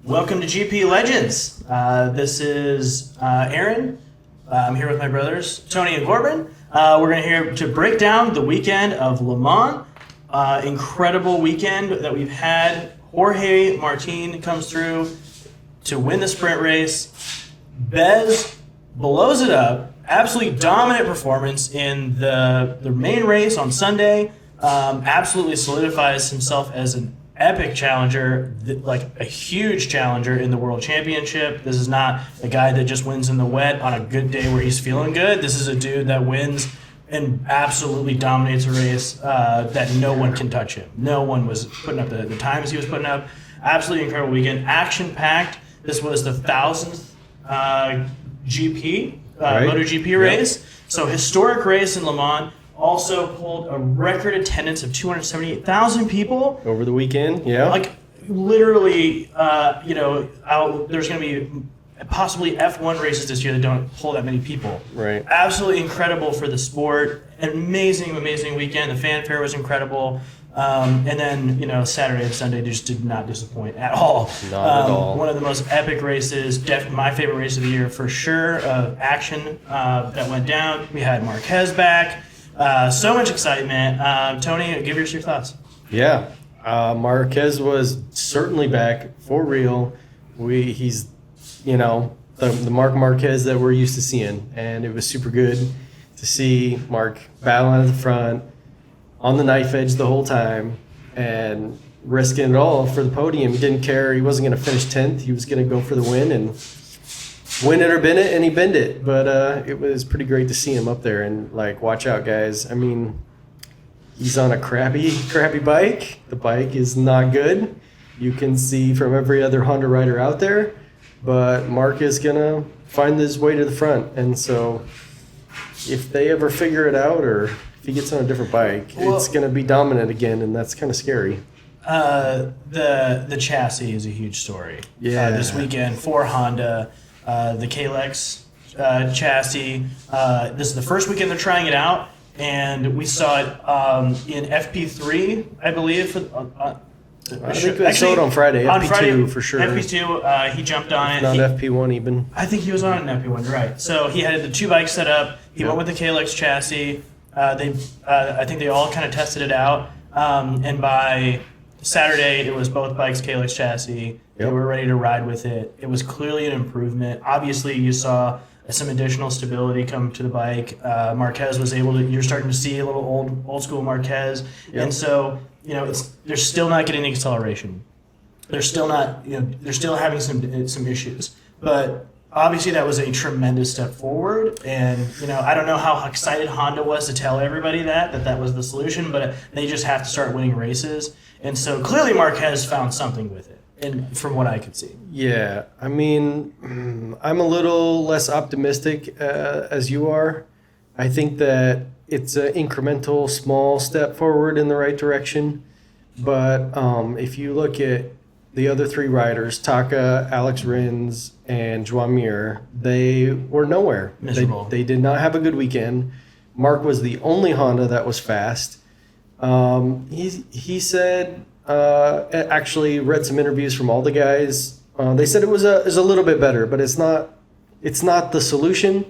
Welcome to GP Legends. This is Aaron. I'm here with my brothers, Tony and Corbin. We're going to here to break down the weekend of Le Mans. Incredible weekend that we've had. Jorge Martin comes through to win the sprint race. Bez blows it up. Absolutely dominant performance in the main race on Sunday. Absolutely solidifies himself as an epic challenger, like a huge challenger in the World Championship. This is not a guy that just wins in the wet on a good day where he's feeling good. This is a dude that wins and absolutely dominates a race that no one can touch him. No one was putting up the times he was putting up. Absolutely incredible weekend. Action-packed. This was the 1,000th GP, MotoGP race. So historic race in Le Mans. Also pulled a record attendance of 278,000 people. Over the weekend, yeah. Like, literally, there's going to be possibly F1 races this year that don't pull that many people. Right. Absolutely incredible for the sport. An amazing, amazing weekend. The fanfare was incredible. And then, Saturday and Sunday just did not disappoint at all. Not at all. One of the most epic races, my favorite race of the year for sure, action that went down. We had Marquez back. So much excitement. Tony, give us your thoughts. Yeah. Marquez was certainly back for real. He's, the Marc Marquez that we're used to seeing. And it was super good to see Marc battling at the front, on the knife edge the whole time, and risking it all for the podium. He didn't care. He wasn't going to finish 10th. He was going to go for the win and win it or bin it, and he binned it. But it was pretty great to see him up there. And, watch out, guys. I mean, he's on a crappy bike. The bike is not good. You can see from every other Honda rider out there. But Marc is going to find his way to the front. And so if they ever figure it out, or if he gets on a different bike, it's going to be dominant again, and that's kind of scary. The chassis is a huge story. Yeah. This weekend for Honda. The Kalex chassis. This is the first weekend they're trying it out, and we saw it in FP3, I believe. I think we saw it on Friday. On FP2 Friday, for sure. FP2, he jumped on it. Not FP1 even. I think he was on an FP1, right. So he had the two bikes set up. He went with the Kalex chassis. I think they all kind of tested it out, and by Saturday, it was both bikes Kalex chassis. They were ready to ride with it. It was clearly an improvement. Obviously, you saw some additional stability come to the bike. Marquez was able to. You're starting to see a little old school Marquez, and so they're still not getting the acceleration. They're still not. They're still having some issues. But obviously, that was a tremendous step forward. And I don't know how excited Honda was to tell everybody that was the solution, but they just have to start winning races. And so clearly, Marquez found something with it. And from what I could see. Yeah, I mean, I'm a little less optimistic as you are. I think that it's an incremental, small step forward in the right direction. But if you look at the other three riders, Taka, Alex Rins, and Joan Mir, they were nowhere. Miserable. They did not have a good weekend. Marc was the only Honda that was fast. He said... actually read some interviews from all the guys. They said it was a little bit better, but it's not the solution.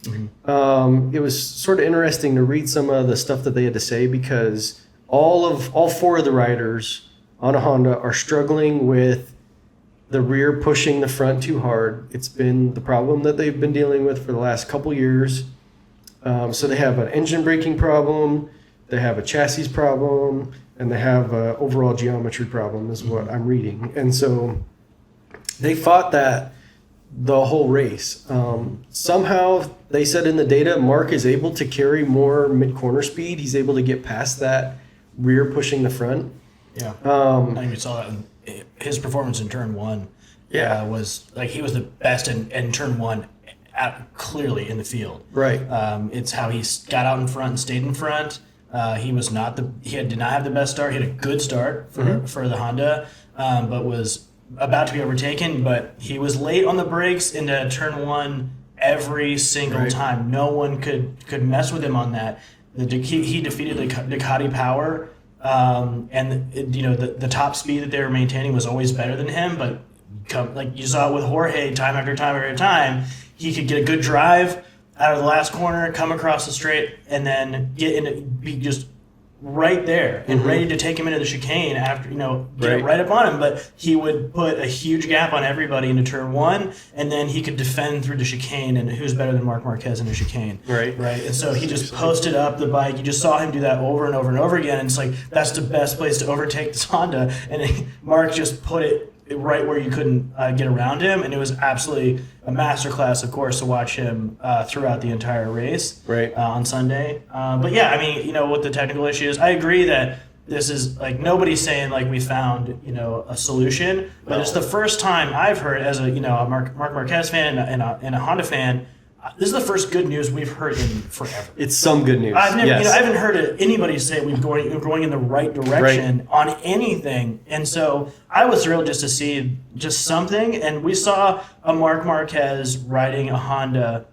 Mm-hmm. It was sort of interesting to read some of the stuff that they had to say, because all four of the riders on a Honda are struggling with the rear pushing the front too hard. It's been the problem that they've been dealing with for the last couple years. So they have an engine braking problem, they have a chassis problem, and they have an overall geometry problem, is what I'm reading. And so they fought that the whole race. Somehow, they said in the data, Marc is able to carry more mid-corner speed. He's able to get past that rear pushing the front. Yeah. I think we saw that in his performance in Turn 1. Yeah. Was like he was the best in Turn 1 clearly in the field. Right. It's how he got out in front and stayed in front. He did not have the best start. He had a good start for the Honda, but was about to be overtaken. But he was late on the brakes into Turn 1 every single time. No one could mess with him on that. He defeated the Ducati power, and the top speed that they were maintaining was always better than him. But come, like you saw it with Jorge time after time after time. He could get a good drive out of the last corner, come across the straight, and then be just right there and ready to take him into the chicane after, get it right up on him. But he would put a huge gap on everybody into turn one, and then he could defend through the chicane. And who's better than Marc Marquez in the chicane? Right. And so he just posted up the bike. You just saw him do that over and over and over again. And it's like, that's the best place to overtake this Honda. And Mark just put it right where you couldn't get around him, and it was absolutely a masterclass, of course, to watch him throughout the entire race on Sunday. But yeah, I mean, with the technical issues, I agree that this is like nobody's saying like we found a solution, but it's the first time I've heard as a Marc Marquez fan and a Honda fan. This is the first good news we've heard in forever. It's some good news. I've never, I haven't heard anybody say we're going in the right direction on anything, and so I was thrilled just to see just something. And we saw a Marc Marquez riding a Honda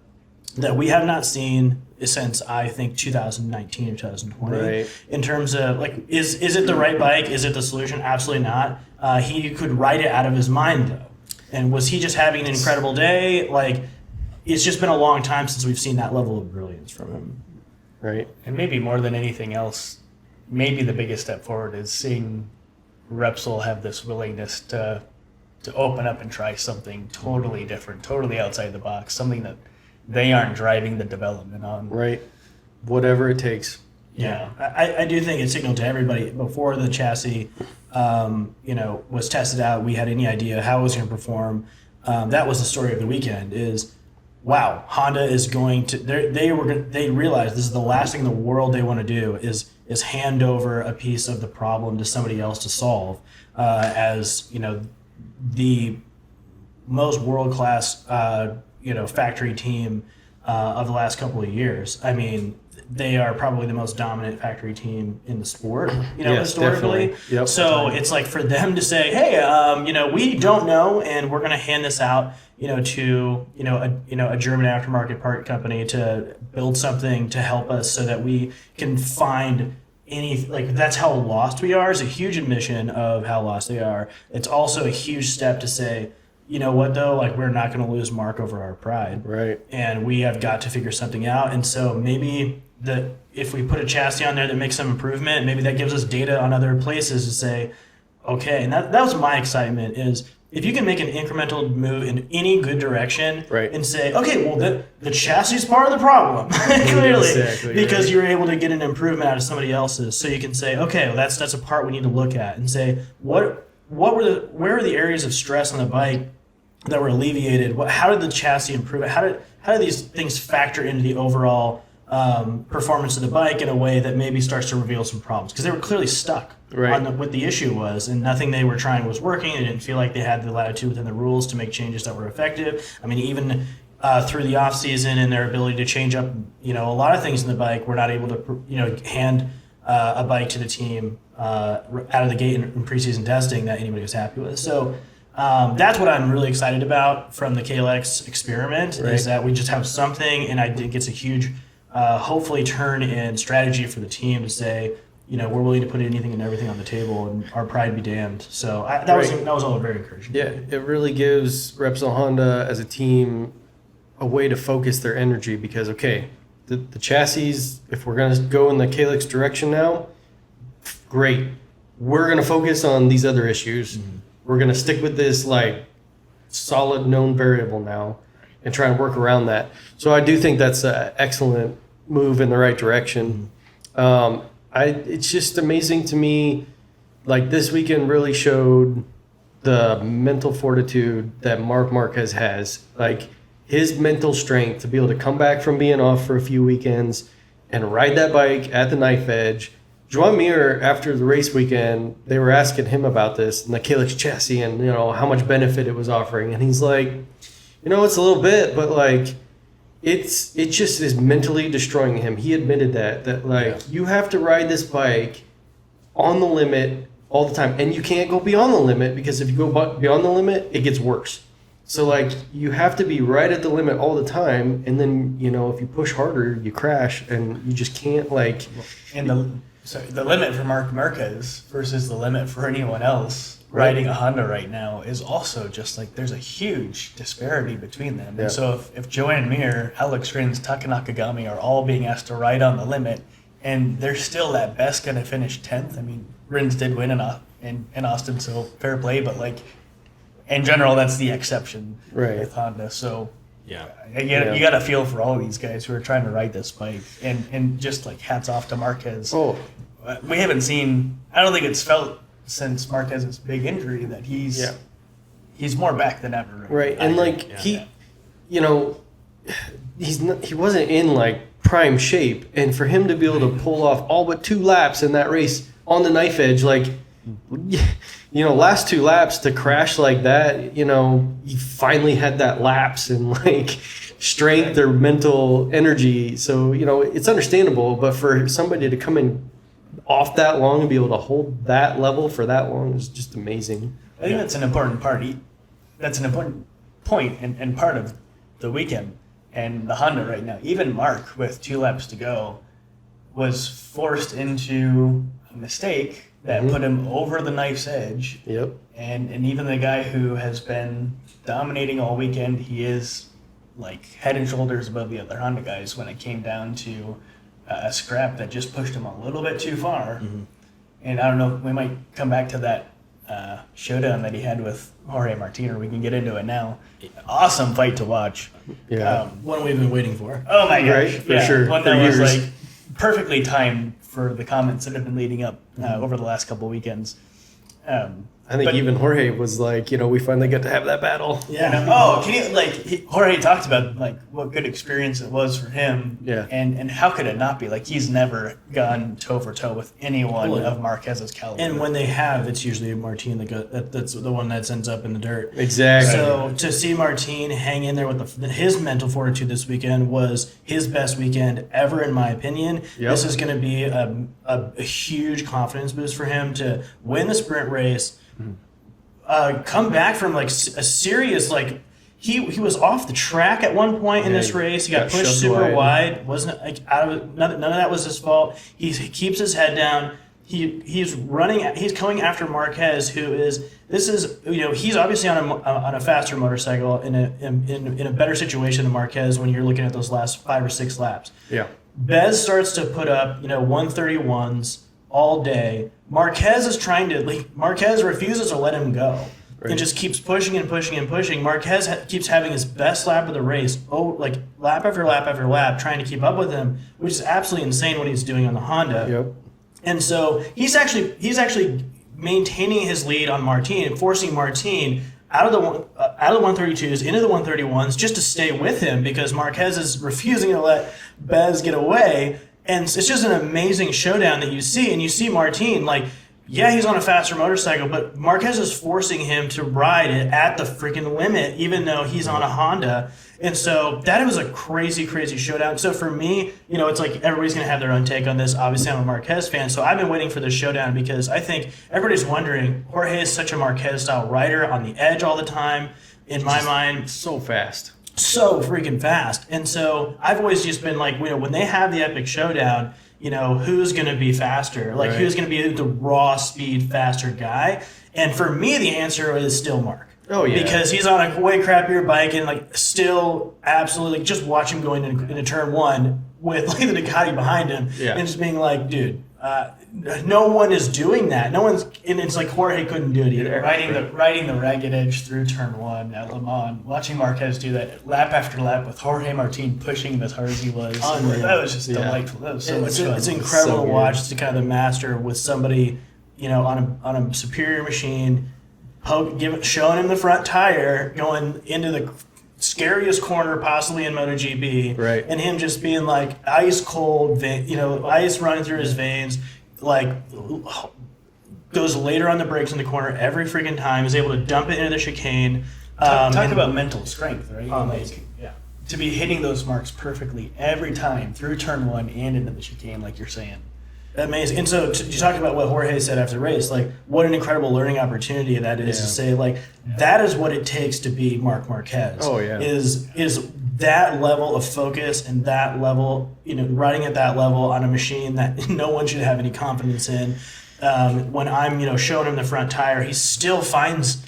that we have not seen since I think 2019 or 2020. Right. In terms of like, is it the right bike? Is it the solution? Absolutely not. He could ride it out of his mind though, and was he just having an incredible day? Like. It's just been a long time since we've seen that level of brilliance from him. Right. And maybe more than anything else, maybe the biggest step forward is seeing Repsol have this willingness to open up and try something totally different, totally outside the box, something that they aren't driving the development on. Right. Whatever it takes. Yeah. I do think it signaled to everybody before the chassis, was tested out, we had any idea how it was going to perform. That was the story of the weekend is, wow, Honda is going to. They realized this is the last thing in the world they want to do is hand over a piece of the problem to somebody else to solve. As the most world class factory team of the last couple of years. I mean, they are probably the most dominant factory team in the sport, historically. Yep. So it's like for them to say, hey, we don't know, and we're going to hand this out, to a German aftermarket part company to build something to help us so that we can find that's how lost we are. Is a huge admission of how lost they are. It's also a huge step to say, you know what though, like we're not going to lose Mark over our pride, right? And we have got to figure something out. And so maybe if we put a chassis on there that makes some improvement, maybe that gives us data on other places to say, okay. And that was my excitement is. If you can make an incremental move in any good direction and say, okay, well, the chassis is part of the problem, clearly, exactly, because you're able to get an improvement out of somebody else's. So you can say, okay, well, that's a part we need to look at and say, where are the areas of stress on the bike that were alleviated? How did the chassis improve? How did these things factor into the overall performance of the bike in a way that maybe starts to reveal some problems? Because they were clearly stuck on what the issue was, and nothing they were trying was working. They didn't feel like they had the latitude within the rules to make changes that were effective. I mean, even through the off season and their ability to change up, a lot of things in the bike, we're not able to, hand a bike to the team out of the gate in preseason testing that anybody was happy with. So that's what I'm really excited about from the KLX experiment is that we just have something, and I think it's a huge, hopefully turn in strategy for the team to say, we're willing to put anything and everything on the table, and our pride be damned. So that was all very encouraging. Yeah, it really gives Repsol Honda as a team a way to focus their energy because, okay, the chassis, if we're going to go in the KLX direction now, great. We're going to focus on these other issues. Mm-hmm. We're going to stick with this solid known variable now and try and work around that. So I do think that's an excellent move in the right direction. It's just amazing to me, this weekend really showed the mental fortitude that Marc Marquez has. His mental strength to be able to come back from being off for a few weekends and ride that bike at the knife edge. Joan Mir, after the race weekend, they were asking him about this and the KLX chassis and, how much benefit it was offering. And he's like, it's a little bit, but it just is mentally destroying him. He admitted that you have to ride this bike on the limit all the time. And you can't go beyond the limit because if you go beyond the limit, it gets worse. So you have to be right at the limit all the time. And then, if you push harder, you crash and you just can't And the limit for Marc Marquez versus the limit for anyone else riding a Honda right now is also just like there's a huge disparity between them. Yeah. And so if Joanne Mir, Alex Rins, Taka Nakagami are all being asked to ride on the limit, and they're still at best going to finish 10th. I mean, Rins did win in Austin, so fair play, but like in general, that's the exception Right. with Honda. So Yeah. you got to feel for all these guys who are trying to ride this bike, and just like hats off to Marquez. Oh, We haven't seen. I don't think it's felt since Marquez's big injury that he's more back than ever. right. I And agree, like yeah. he, you know, he wasn't in like prime shape, and for him to be able to pull off all but 2 laps in that race on the knife edge, like, you know, last 2 laps to crash like that, you know, he finally had that lapse in like strength or mental energy. So, you know, it's understandable, but for somebody to come in off that long and be able to hold that level for that long is just amazing. I think that's an important part. That's an important point and part of the weekend. And the Honda right now, even Mark with 2 laps to go, was forced into a mistake that put him over the knife's edge. Yep. And even the guy who has been dominating all weekend, he is like head and shoulders above the other Honda guys when it came down to a scrap that just pushed him a little bit too far. And I don't know, we might come back to that showdown that he had with Jorge Martin, or we can get into it now. Awesome fight to watch. Yeah. One we've been waiting for. Oh my gosh. Right, for sure, One for that was years. like perfectly timed for the comments that have been leading up over the last couple weekends. I think But- even Jorge was like, you know, we finally got to have that battle. Yeah. Oh, can you Jorge talked about like what good experience it was for him. Yeah. And how could it not be? Like he's never gone toe for toe with anyone Well, of Marquez's caliber. And when they have, it's usually Martin that's the one that ends up in the dirt. Exactly. So to see Martin hang in there with his mental fortitude this weekend was his best weekend ever, in my opinion. Yep. This is going to be a huge confidence boost for him to win the sprint race, come back from like a serious like. He was off the track at one point in Yeah, this he race. He got got pushed shoved super wide. wide. Wasn't like out of none of that was his fault. He keeps his head down. He's running. He's going after Marquez, who is he's obviously on a faster motorcycle in a better situation than Marquez when you're looking at those last 5 or 6 laps. Yeah. Bez starts to put up 131s all day. Marquez is trying to Marquez refuses to let him go. Right. And just keeps pushing and pushing and pushing. Marquez keeps having his best lap of the race, lap after lap after lap, trying to keep up with him, which is absolutely insane what he's doing on the Honda. Yep. And so he's actually maintaining his lead on Martin and forcing Martin out of the 132s into the 131s just to stay with him because Marquez is refusing to let Bez get away. And it's just an amazing showdown that you see. And you see Martin yeah, he's on a faster motorcycle, but Marquez is forcing him to ride it at the freaking limit, even though he's on a Honda. And so that was a crazy, crazy showdown. So for me, it's like everybody's going to have their own take on this. Obviously, I'm a Marquez fan, so I've been waiting for this showdown because I think everybody's wondering, Jorge is such a Marquez-style rider on the edge all the time. In my mind, So fast. so freaking fast. And so I've always just been like, when they have the epic showdown, who's going to be faster? Like, Right. who's going to be the raw speed faster guy? And for me, the answer is still Mark. Oh, yeah. Because he's on a way crappier bike and still absolutely just watch him going into turn 1 with the Ducati behind him Yeah. and just being like, dude, no one is doing that. No one's, and it's like Jorge couldn't do it either. Riding the ragged edge through turn 1 at Le Mans, watching Marquez do that lap after lap with Jorge Martin pushing as hard as he was. Unreal. That was just Yeah. delightful. That was so much It's, fun. it's incredible So to good. watch to kind of master with somebody, on a superior machine, showing him the front tire, going into the scariest corner possibly in MotoGP, Right. and him just being like ice cold, ice running through his veins, goes later on the brakes in the corner every freaking time, is able to dump it into the chicane. Talk and- about mental strength, right? Amazing. Yeah. To be hitting those marks perfectly every time through turn 1 and into the chicane, like you're saying. Amazing. And so you talked about what Jorge said after the race, what an incredible learning opportunity that is to say, that is what it takes to be Marc Marquez. Oh, yeah. Is that level of focus and that level, riding at that level on a machine that no one should have any confidence in. when I'm showing him the front tire, he still finds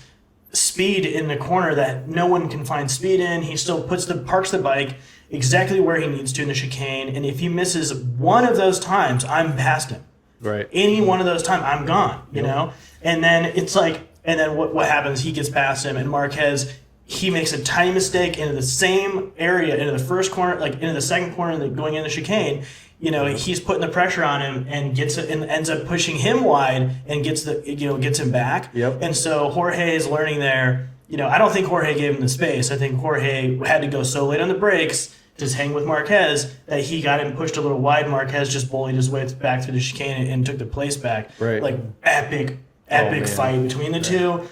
speed in the corner that no one can find speed in. He still parks the bike exactly where he needs to in the chicane, and if he misses one of those times, I'm past him. Right. Any one of those times, I'm gone. You know, and then it's like, and then what happens? He gets past him, and Marquez, he makes a tiny mistake into the same area, into the first corner, like into the second corner, going in the chicane. He's putting the pressure on him and gets it, and ends up pushing him wide and gets him back. Yep. And so Jorge is learning there. I don't think Jorge gave him the space. I think Jorge had to go so late on the brakes to hang with Marquez that he got him pushed a little wide. Marquez just bullied his way back through the chicane and took the place back. Right. Like epic fight between the two.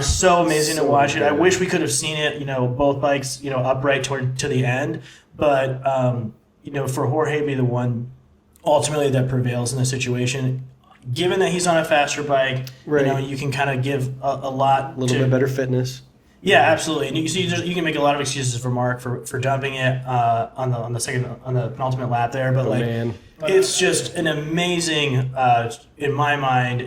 So amazing to watch it. I wish we could have seen it, both bikes, upright to the end. But, for Jorge to be the one ultimately that prevails in the situation, given that he's on a faster bike, right. You can kind of give a lot. A little bit better fitness. Yeah, absolutely. And you can make a lot of excuses for Mark for dumping it on the penultimate lap there, but man. It's just an amazing, in my mind,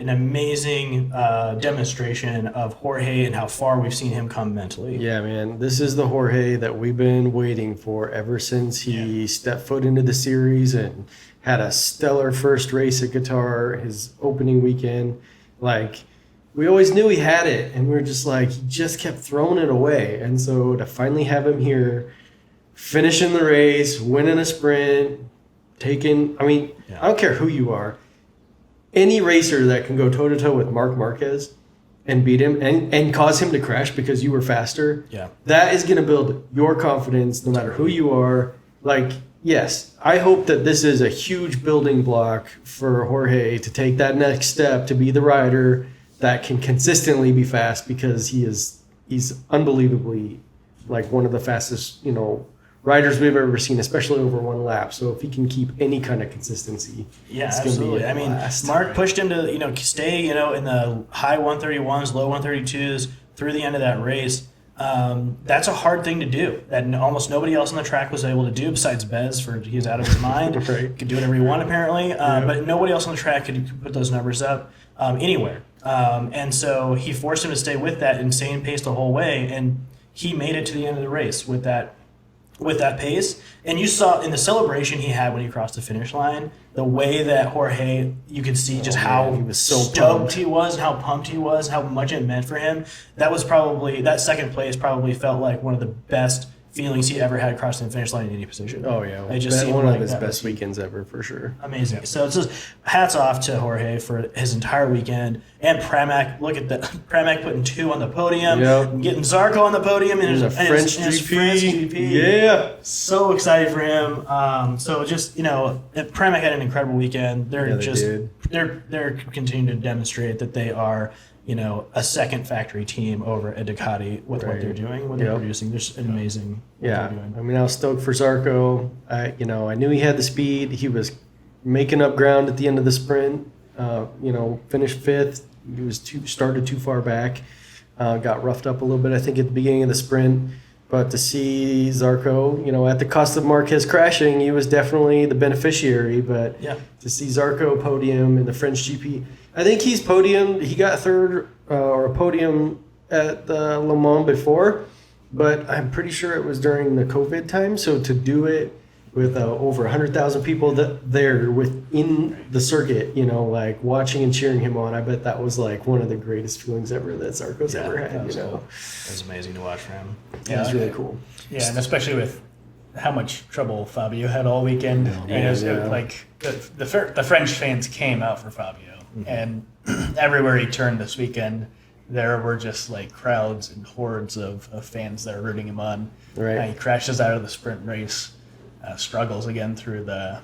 demonstration of Jorge and how far we've seen him come mentally. Yeah, man. This is the Jorge that we've been waiting for ever since he stepped foot into the series and had a stellar first race at Qatar, his opening weekend. We always knew he had it, and we were just he just kept throwing it away. And so to finally have him here, finishing the race, winning a sprint, I don't care who you are, any racer that can go toe-to-toe with Marc Marquez and beat him and cause him to crash because you were faster, that is going to build your confidence no matter who you are. Yes, I hope that this is a huge building block for Jorge to take that next step to be the rider that can consistently be fast, because he's unbelievably one of the fastest, riders we've ever seen, especially over one lap. So if he can keep any kind of consistency, it's absolutely. Mark pushed him to stay in the high 131s, low 132s through the end of that race. That's a hard thing to do that almost nobody else on the track was able to do besides Bez. He was out of his mind. Right. Could do whatever he wanted apparently, but nobody else on the track could put those numbers up anywhere. And so he forced him to stay with that insane pace the whole way, and he made it to the end of the race with that pace. And you saw in the celebration he had when he crossed the finish line, the way that Jorge, you could see just how he was so stoked pumped. he was, and how pumped he was, how much it meant for him. That second place probably felt like one of the best feelings he ever had crossing the finish line in any position. Oh yeah, It just seemed one like of his that best was weekends ever for sure. amazing. So it's just hats off to Jorge for his entire weekend, and Pramac. Look at that, Pramac putting 2 on the podium, Yep. getting Zarco on the podium in his French GP. Yeah, So excited for him. So just Pramac had an incredible weekend. They're they're continuing to demonstrate that they are a second factory team over at Ducati with what they're doing, what they're producing. There's an amazing. yeah. I was stoked for Zarco. I knew he had the speed. He was making up ground at the end of the sprint. Finished 5th. He was started too far back. Got roughed up a little bit, I think, at the beginning of the sprint. But to see Zarco, at the cost of Marquez crashing, he was definitely the beneficiary. But to see Zarco podium in the French GP, I think he's podiumed. He got third or a podium at the Le Mans before, but I'm pretty sure it was during the COVID time. So to do it with over 100,000 people there within the circuit, watching and cheering him on, I bet that was one of the greatest feelings ever that Zarco's ever had. It was amazing to watch for him. Yeah, it was really cool. Yeah, and especially with how much trouble Fabio had all weekend. The French fans came out for Fabio, and everywhere he turned this weekend, there were just crowds and hordes of fans that are rooting him on. Right. He crashes out of the sprint race, struggles again through the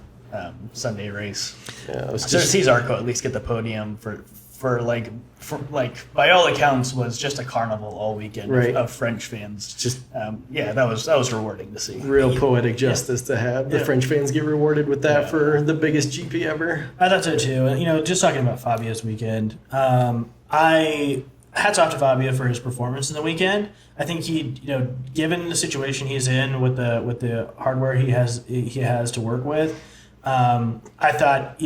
Sunday race. Yeah, it was So to see Zarco at least get the podium for by all accounts was just a carnival all weekend Right. of French fans. Just that was rewarding to see. real poetic justice to have the French fans get rewarded with that for the biggest GP ever. I thought so too. And just talking about Fabio's weekend, hats off to Fabio for his performance in the weekend. I think he, given the situation he's in with the hardware he has to work with, I thought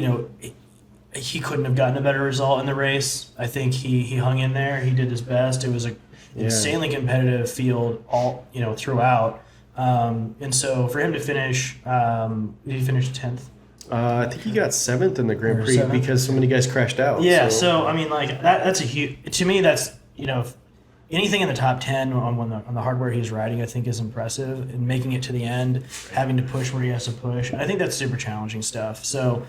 he couldn't have gotten a better result in the race. I think he hung in there. He did his best. It was a insanely competitive field throughout. And so for him to finish, did he finish 10th? I think he got 7th in the Grand Or Prix 7th? because so many guys crashed out. Yeah. So I mean, like that's a huge. To me, that's anything in the top 10 on the hardware he's riding, I think is impressive. And making it to the end, having to push where he has to push, I think that's super challenging stuff. So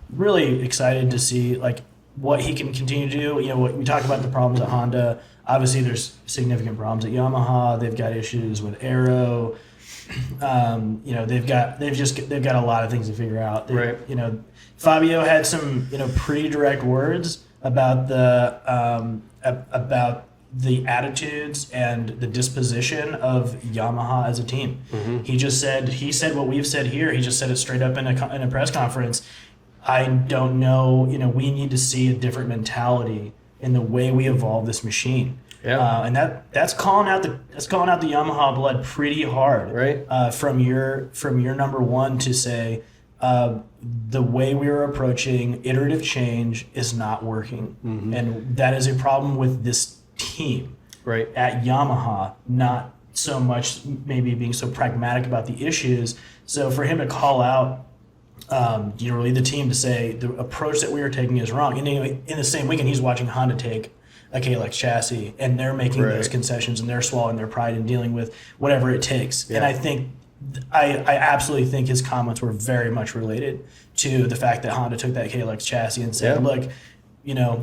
really excited to see like what he can continue to do. What we talked about, the problems at Honda. Obviously, there's significant problems at Yamaha. They've got issues with Aero. They've got a lot of things to figure out. Right. Fabio had some pretty direct words about the attitudes and the disposition of Yamaha as a team. Mm-hmm. He said what we've said here. He just said it straight up in a press conference. I don't know. We need to see a different mentality in the way we evolve this machine. Yeah. And that's calling out the Yamaha blood pretty hard. Right. From your number one to say the way we are approaching iterative change is not working, and that is a problem with this team. Right. At Yamaha, not so much maybe being so pragmatic about the issues. So for him to call out, lead the team to say the approach that we are taking is wrong. And anyway, in the same weekend, he's watching Honda take a KLX chassis, and they're making those concessions, and they're swallowing their pride and dealing with whatever it takes. Yeah. And I think, I absolutely think his comments were very much related to the fact that Honda took that KLX chassis and said, look,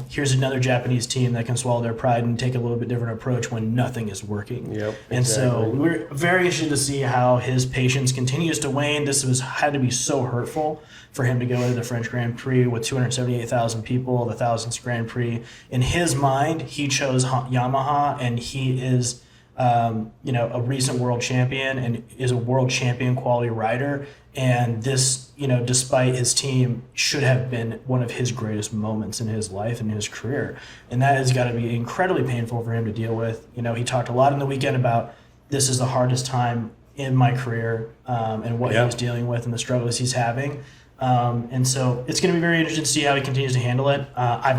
here's another Japanese team that can swallow their pride and take a little bit different approach when nothing is working. Yep, and so we're very interested to see how his patience continues to wane. This had to be so hurtful for him to go into the French Grand Prix with 278,000 people, the 1000th Grand Prix. In his mind, he chose Yamaha, and he is a recent world champion and is a world champion quality rider. And this, despite his team, should have been one of his greatest moments in his life and his career. And that has got to be incredibly painful for him to deal with. He talked a lot in the weekend about this is the hardest time in my career and what he's dealing with and the struggles he's having. And so it's going to be very interesting to see how he continues to handle it. I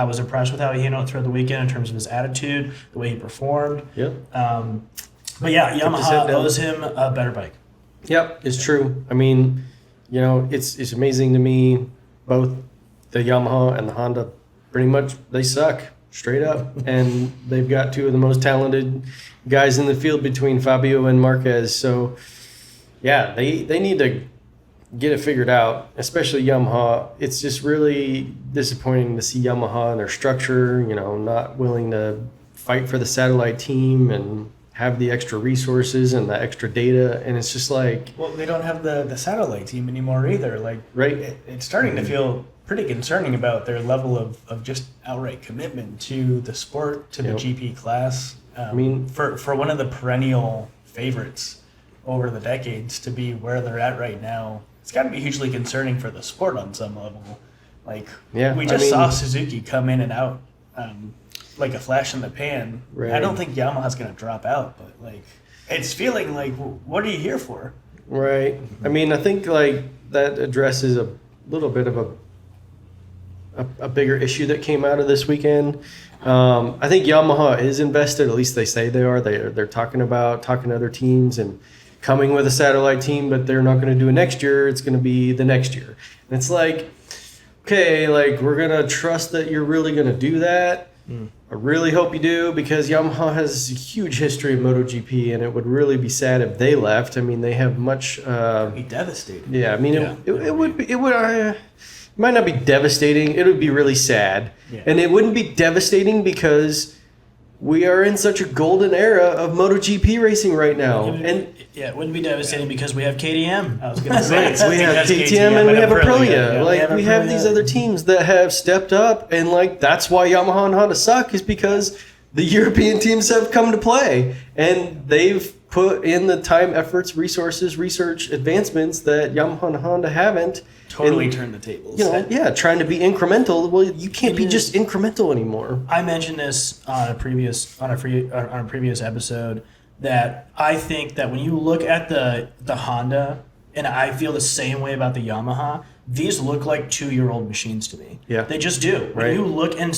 was impressed with how he handled it throughout the weekend in terms of his attitude, the way he performed. Yep. But yeah, Yamaha owes him a better bike. Yep, it's true. I mean, it's amazing to me, both the Yamaha and the Honda, pretty much they suck straight up. And they've got two of the most talented guys in the field between Fabio and Marquez. So, yeah, they need to get it figured out, especially Yamaha. It's just really disappointing to see Yamaha and their structure, not willing to fight for the satellite team and have the extra resources and the extra data. And it's just like... Well, they don't have the satellite team anymore either. Like, right. It's starting to feel pretty concerning about their level of just outright commitment to the sport, to the GP class. For one of the perennial favorites over the decades to be where they're at right now, it's got to be hugely concerning for the sport on some level. Like, we just saw Suzuki come in and out like a flash in the pan. Right. I don't think Yamaha's going to drop out, but like, it's feeling like, what are you here for? Right. I think like that addresses a little bit of a bigger issue that came out of this weekend. I think Yamaha is invested, at least they say they are. They're talking to other teams and coming with a satellite team, but they're not going to do it next year. It's going to be the next year. And it's like, okay, like we're going to trust that you're really going to do that. I really hope you do, because Yamaha has a huge history of MotoGP, and it would really be sad if they left. They have much... It'd be devastating. Yeah, it might not be devastating. It would be really sad. Yeah. And it wouldn't be devastating because we are in such a golden era of MotoGP racing right now. It wouldn't be devastating because we have KTM. I was going to say, we have KTM and we have Aprilia. We have these other teams that have stepped up, and like that's why Yamaha and Honda suck, is because the European teams have come to play and they've put in the time, efforts, resources, research, advancements that Yamaha and Honda haven't. Totally turned the tables. Trying to be incremental. Well, you can't be just incremental anymore. I mentioned this on a previous episode that I think that when you look at the Honda and I feel the same way about the Yamaha. These look like 2-year-old machines to me. Yeah. They just do. When Right. you look, and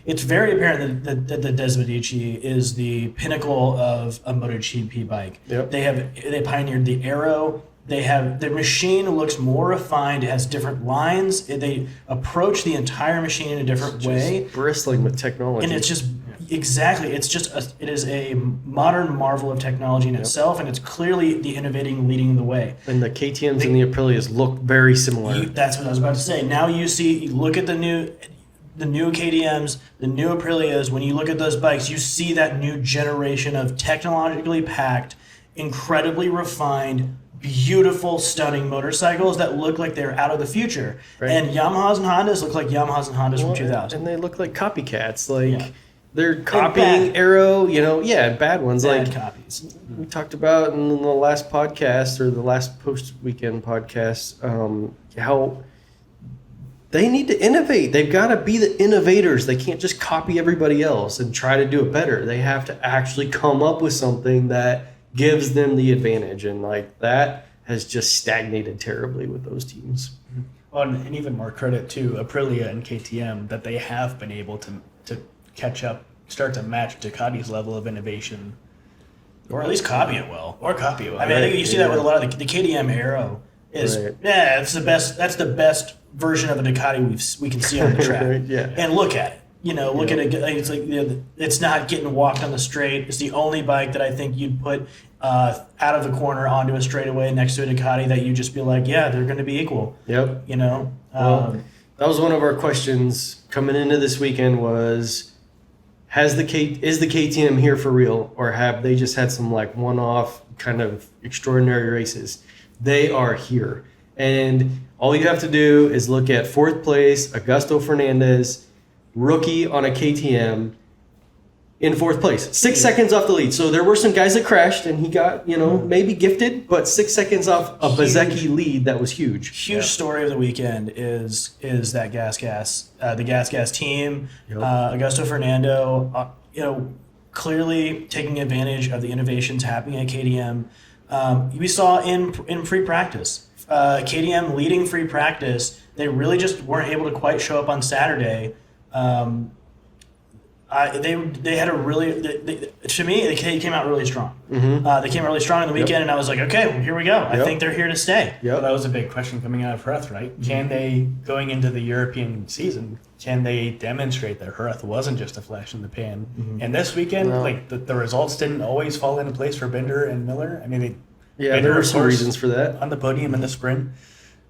it's very apparent that the Desmedici is the pinnacle of a MotoGP bike. Yep. They pioneered the Aero. The machine looks more refined. It has different lines. They approach the entire machine in a different way. Bristling with technology. And it's just exactly. It is a modern marvel of technology in itself, and it's clearly the innovating, leading the way. and the KTM's and the Aprilias look very similar. That's what I was about to say. Now you look at the new KTM's, the new Aprilias. When you look at those bikes, you see that new generation of technologically packed, incredibly refined, beautiful, stunning motorcycles that look like they're out of the future. Right. And Yamahas and Hondas look like Yamahas and Hondas from 2000. And they look like copycats. Like Yeah. they're copying bad. Aero, bad ones. Bad like copies. we talked about in the last podcast or the last post-weekend podcast, how they need to innovate. They've got to be the innovators. They can't just copy everybody else and try to do it better. They have to actually come up with something that gives them the advantage. And like that has just stagnated terribly with those teams. Well, and even more credit to Aprilia and KTM that they have been able to catch up, start to match Ducati's level of innovation. Or at least copy it well. Or copy it. I mean, I think you see that with a lot of the KTM Aero. Right. It's the best. That's the best version of a Ducati we can see on the track. Right, yeah. And look at it. Look at it. It's like it's not getting walked on the straight. It's the only bike that I think you'd put out of the corner onto a straightaway next to a Ducati that you just be like, yeah, they're going to be equal. Yep. Well, That was one of our questions coming into this weekend was, is the KTM here for real, or have they just had some like one-off kind of extraordinary races? They are here. And all you have to do is look at 4th place, Augusto Fernandez, rookie on a KTM, in 4th place, 6 seconds off the lead. So there were some guys that crashed, and he got, maybe gifted, but 6 seconds off a Bezzecchi lead. That was huge. huge story of the weekend is that the Gas team, Yep. Augusto Fernando, clearly taking advantage of the innovations happening at KTM. We saw in free practice, KTM leading free practice. They really just weren't able to quite show up on Saturday. They had a really to me they came out really strong. Mm-hmm. They came out really strong in the weekend, and I was like, okay, well, here we go. I Yep. think they're here to stay. Well, that was a big question coming out of Jerez, right? Can they, going into the European season, can they demonstrate that Jerez wasn't just a flash in the pan? And this weekend, No. like the results didn't always fall into place for Binder and Miller. I mean, Yeah, Binder, there were of some course, reasons for that. on the podium in the sprint.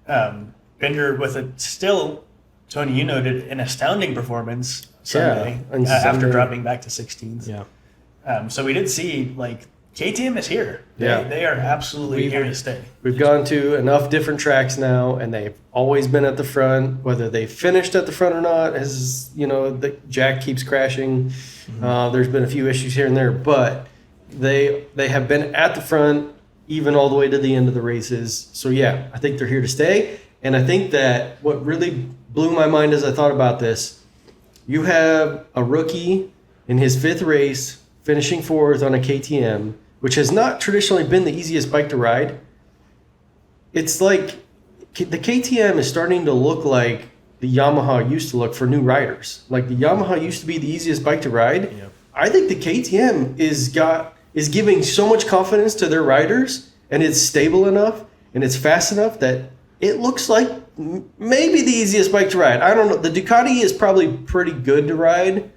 Binder with a still, Tony, you noted, an astounding performance Sunday on after Sunday. dropping back to 16th. Yeah. So we did see, like, KTM is here. Yeah. They are absolutely here to stay. We've gone to enough different tracks now, and they've always been at the front. Whether they finished at the front or not, the Jack keeps crashing. There's been a few issues here and there, but they have been at the front even all the way to the end of the races. So yeah, I think they're here to stay. And I think that what really blew my mind as I thought about this, you have a rookie in his 5th race finishing 4th on a KTM, which has not traditionally been the easiest bike to ride. It's like the KTM is starting to look like the Yamaha used to look for new riders. Like the Yamaha used to be the easiest bike to ride. Yep. I think the KTM is giving so much confidence to their riders, and it's stable enough and it's fast enough that it looks like maybe the easiest bike to ride. I don't know. The Ducati is probably pretty good to ride,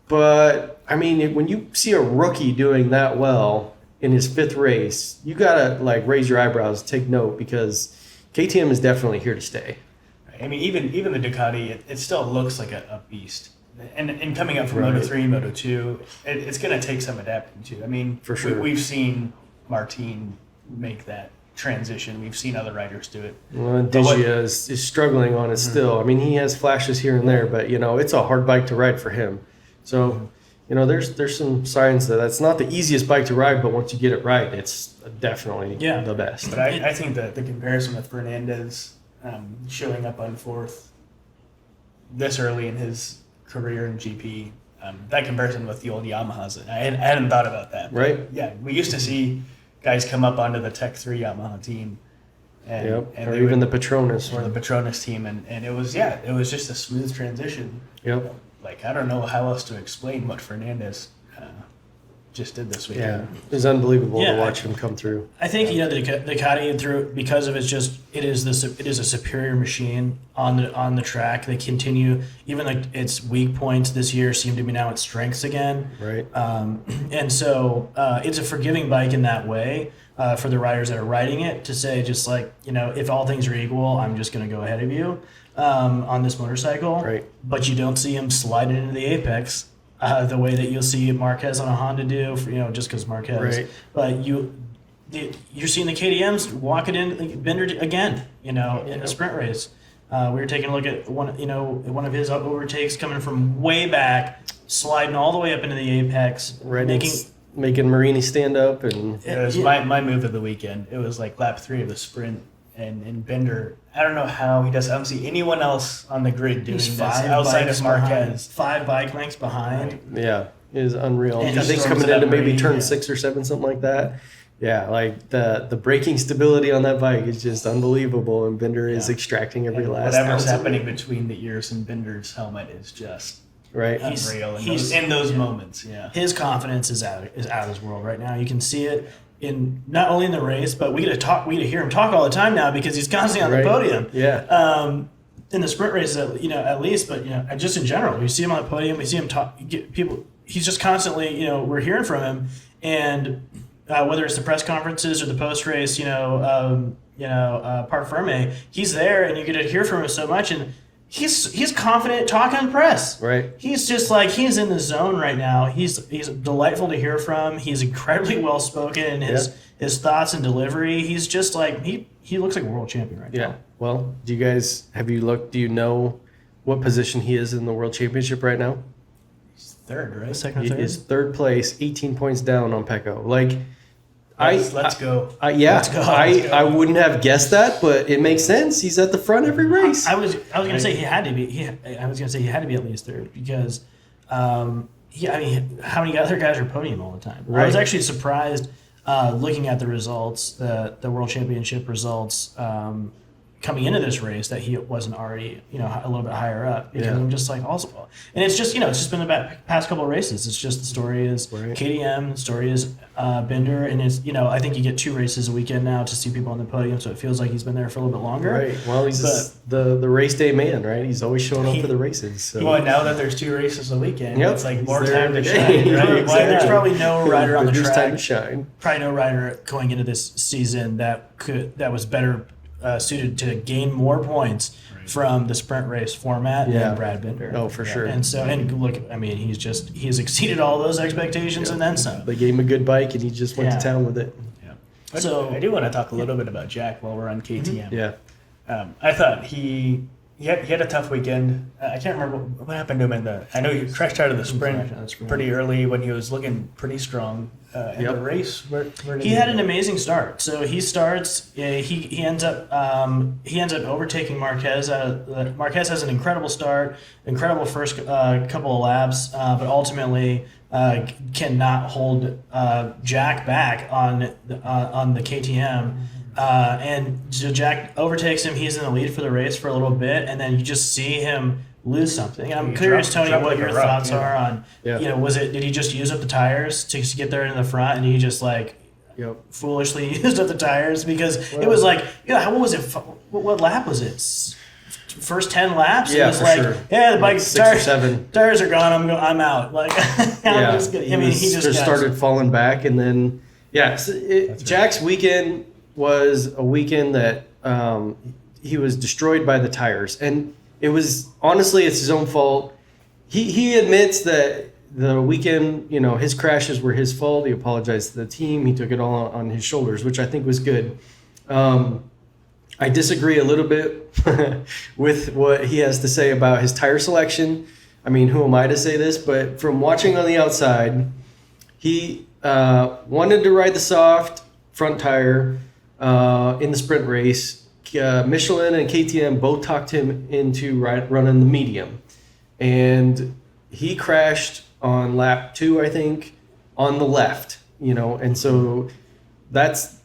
but I mean, when you see a rookie doing that well in his 5th race, you gotta like raise your eyebrows, take note, because KTM is definitely here to stay. I mean, even the Ducati, it still looks like a beast. And coming up from Right. Moto3, Moto2, it's going to take some adapting to. I mean, For sure. we've seen Martin make that transition. We've seen other riders do it. Well, and But what- Digia is struggling on it still. I mean, he has flashes here and there, but it's a hard bike to ride for him. So, there's some signs that that's not the easiest bike to ride, but once you get it right, it's definitely the best. But I think that the comparison with Fernandez showing up on 4th this early in his career in GP, that comparison with the old Yamahas, I hadn't thought about that. Right. Yeah, we used to see guys come up onto the Tech 3 Yamaha team and, Yep. and Or they even would- the Patronus. or the Patronus team, and it was just a smooth transition. Yep. Like, I don't know how else to explain what Fernandez just did this Yeah. weekend. It was unbelievable Yeah. to watch him come through. I think the Ducati through because of it is a superior machine on the track. They continue even like its weak points this year seem to be now its strengths again. Right. And so it's a forgiving bike in that way for the riders that are riding it to say just like if all things are equal, I'm just going to go ahead of you on this motorcycle. Right. But you don't see him sliding into the apex. The way that you'll see Marquez on a Honda do, just because Marquez. Right. But you're seeing the KTM's walk it in Bender again, in a sprint race. We were taking a look at one of his overtakes coming from way back, sliding all the way up into the apex, Right. making Making Marini stand up and It was my move of the weekend. It was like lap 3 of the sprint, and Bender. I don't know how he does. I don't see anyone else on the grid doing he's this 5 outside bikes of Marquez. behind, 5 bike lengths behind. yeah, it is unreal. And I he think storms coming it into up maybe Marini, turn yeah. 6 or 7, something like that. Yeah, like the braking stability on that bike is just unbelievable, and Bender is Yeah. extracting every And last whatever's ounce of it. happening between the ears and Bender's helmet is just Right. unreal he's- in those moments. Yeah. His confidence is out of this world right now. You can see it in not only in the race, but we get to hear him talk all the time now because he's constantly on Right. the podium. Yeah. In the sprint races, at least, but just in general, we see him on the podium. We see him talk. Get people. He's just constantly, we're hearing from him, and whether it's the press conferences or the post race, Parc Ferme, he's there, and you get to hear from him so much, and he's confident talking to press. Right. He's just like he's in the zone right now. He's delightful to hear from. He's incredibly well spoken in his thoughts and delivery. He's just like he looks like a world champion right Yeah. now. Well, do you know what position he is in the World Championship right now? He's third, right? Second or He third. is third place, 18 points down on Pecco. Like, Let's go. yeah, Let's go. I wouldn't have guessed that, but it makes sense. He's at the front every race. I was gonna say he had to be. I was gonna say he had to be at least third because, how many other guys are podium all the time? I was Right. actually surprised looking at the results, the World Championship results coming into this race that he wasn't already a little bit higher up because Yeah. I'm just like also, and it's just it's just been the past couple of races. It's just the story is Right. KTM, the story is Bender, and it's I think you get 2 races a weekend now to see people on the podium, so it feels like he's been there for a little bit longer. Right. Well, he's the race day man, right? He's always showing up for the races. So. Well, now that there's 2 races a weekend, Yep, it's like he's more there time to every shine, day. right? Exactly. Well, there's probably no rider on the Bender's time to track, shine. probably no rider going into this season that was better suited to gain more points from the sprint race format Yeah. than Brad Binder. Oh, for sure. And so, and look, I mean, he's exceeded all those expectations and then some. They gave him a good bike, and he just went Yeah. to town with it. So I do want to talk a little bit about Jack while we're on KTM. Yeah. I thought he had a tough weekend. I can't remember what happened to him I know he crashed out of the sprint crashed out of the sprint. pretty early when he was looking pretty strong in the Yep. race. Where did he had go? an amazing start. So he starts. He ends up overtaking Marquez. Marquez has an incredible start, incredible first couple of laps, but ultimately cannot hold Jack back on the KTM. And so Jack overtakes him. He's in the lead for the race for a little bit, and then you just see him lose something. I'm He curious, dropped Tony, what like a your rock, thoughts yeah. are on. Yeah. Did he just use up the tires to get there in the front, and he just like Yep. foolishly used up the tires because it was like, what was it? What lap was it? First 10 laps. Yeah, it was for like, sure. yeah, the bike 6 or tires, 7. tires are gone. I'm out. Like, Yeah, he just got- started falling back, and then Jack's weekend was a weekend that he was destroyed by the tires, and it was honestly it's his own fault. He admits that the weekend, his crashes were his fault. He apologized to the team. He took it all on his shoulders, which I think was good. I disagree a little bit with what he has to say about his tire selection. I mean, who am I to say this? But from watching on the outside, he wanted to ride the soft front tire in the sprint race. Michelin and KTM both talked him into running the medium. And he crashed on lap 2, I think, on the left, and so that's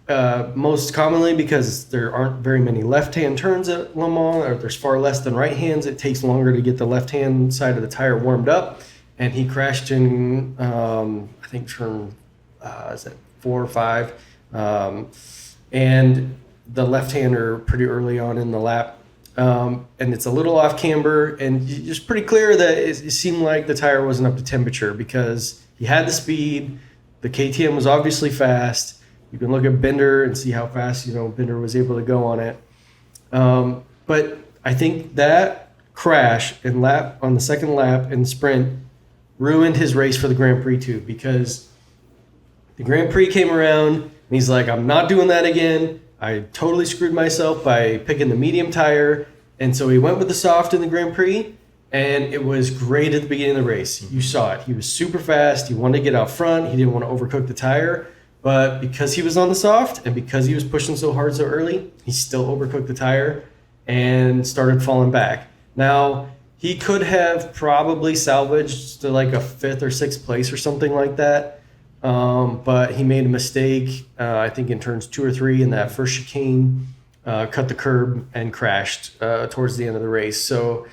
most commonly because there aren't very many left-hand turns at Le Mans, or there's far less than right hands. It takes longer to get the left-hand side of the tire warmed up, and he crashed in I think turn is it 4 or 5, and the left-hander pretty early on in the lap. And it's a little off camber, and it's pretty clear that it seemed like the tire wasn't up to temperature because he had the speed. The KTM was obviously fast. You can look at Bender and see how fast Bender was able to go on it. But I think that crash on the second lap in the sprint ruined his race for the Grand Prix too, because the Grand Prix came around and he's like, I'm not doing that again. I totally screwed myself by picking the medium tire. And so he went with the soft in the Grand Prix, and it was great at the beginning of the race. You saw it. He was super fast. He wanted to get out front. He didn't want to overcook the tire. But because he was on the soft and because he was pushing so hard so early, he still overcooked the tire and started falling back. Now, he could have probably salvaged to like a 5th or 6th place or something like that. But he made a mistake, I think in turns 2 or 3 in that first chicane, cut the curb and crashed towards the end of the race. So,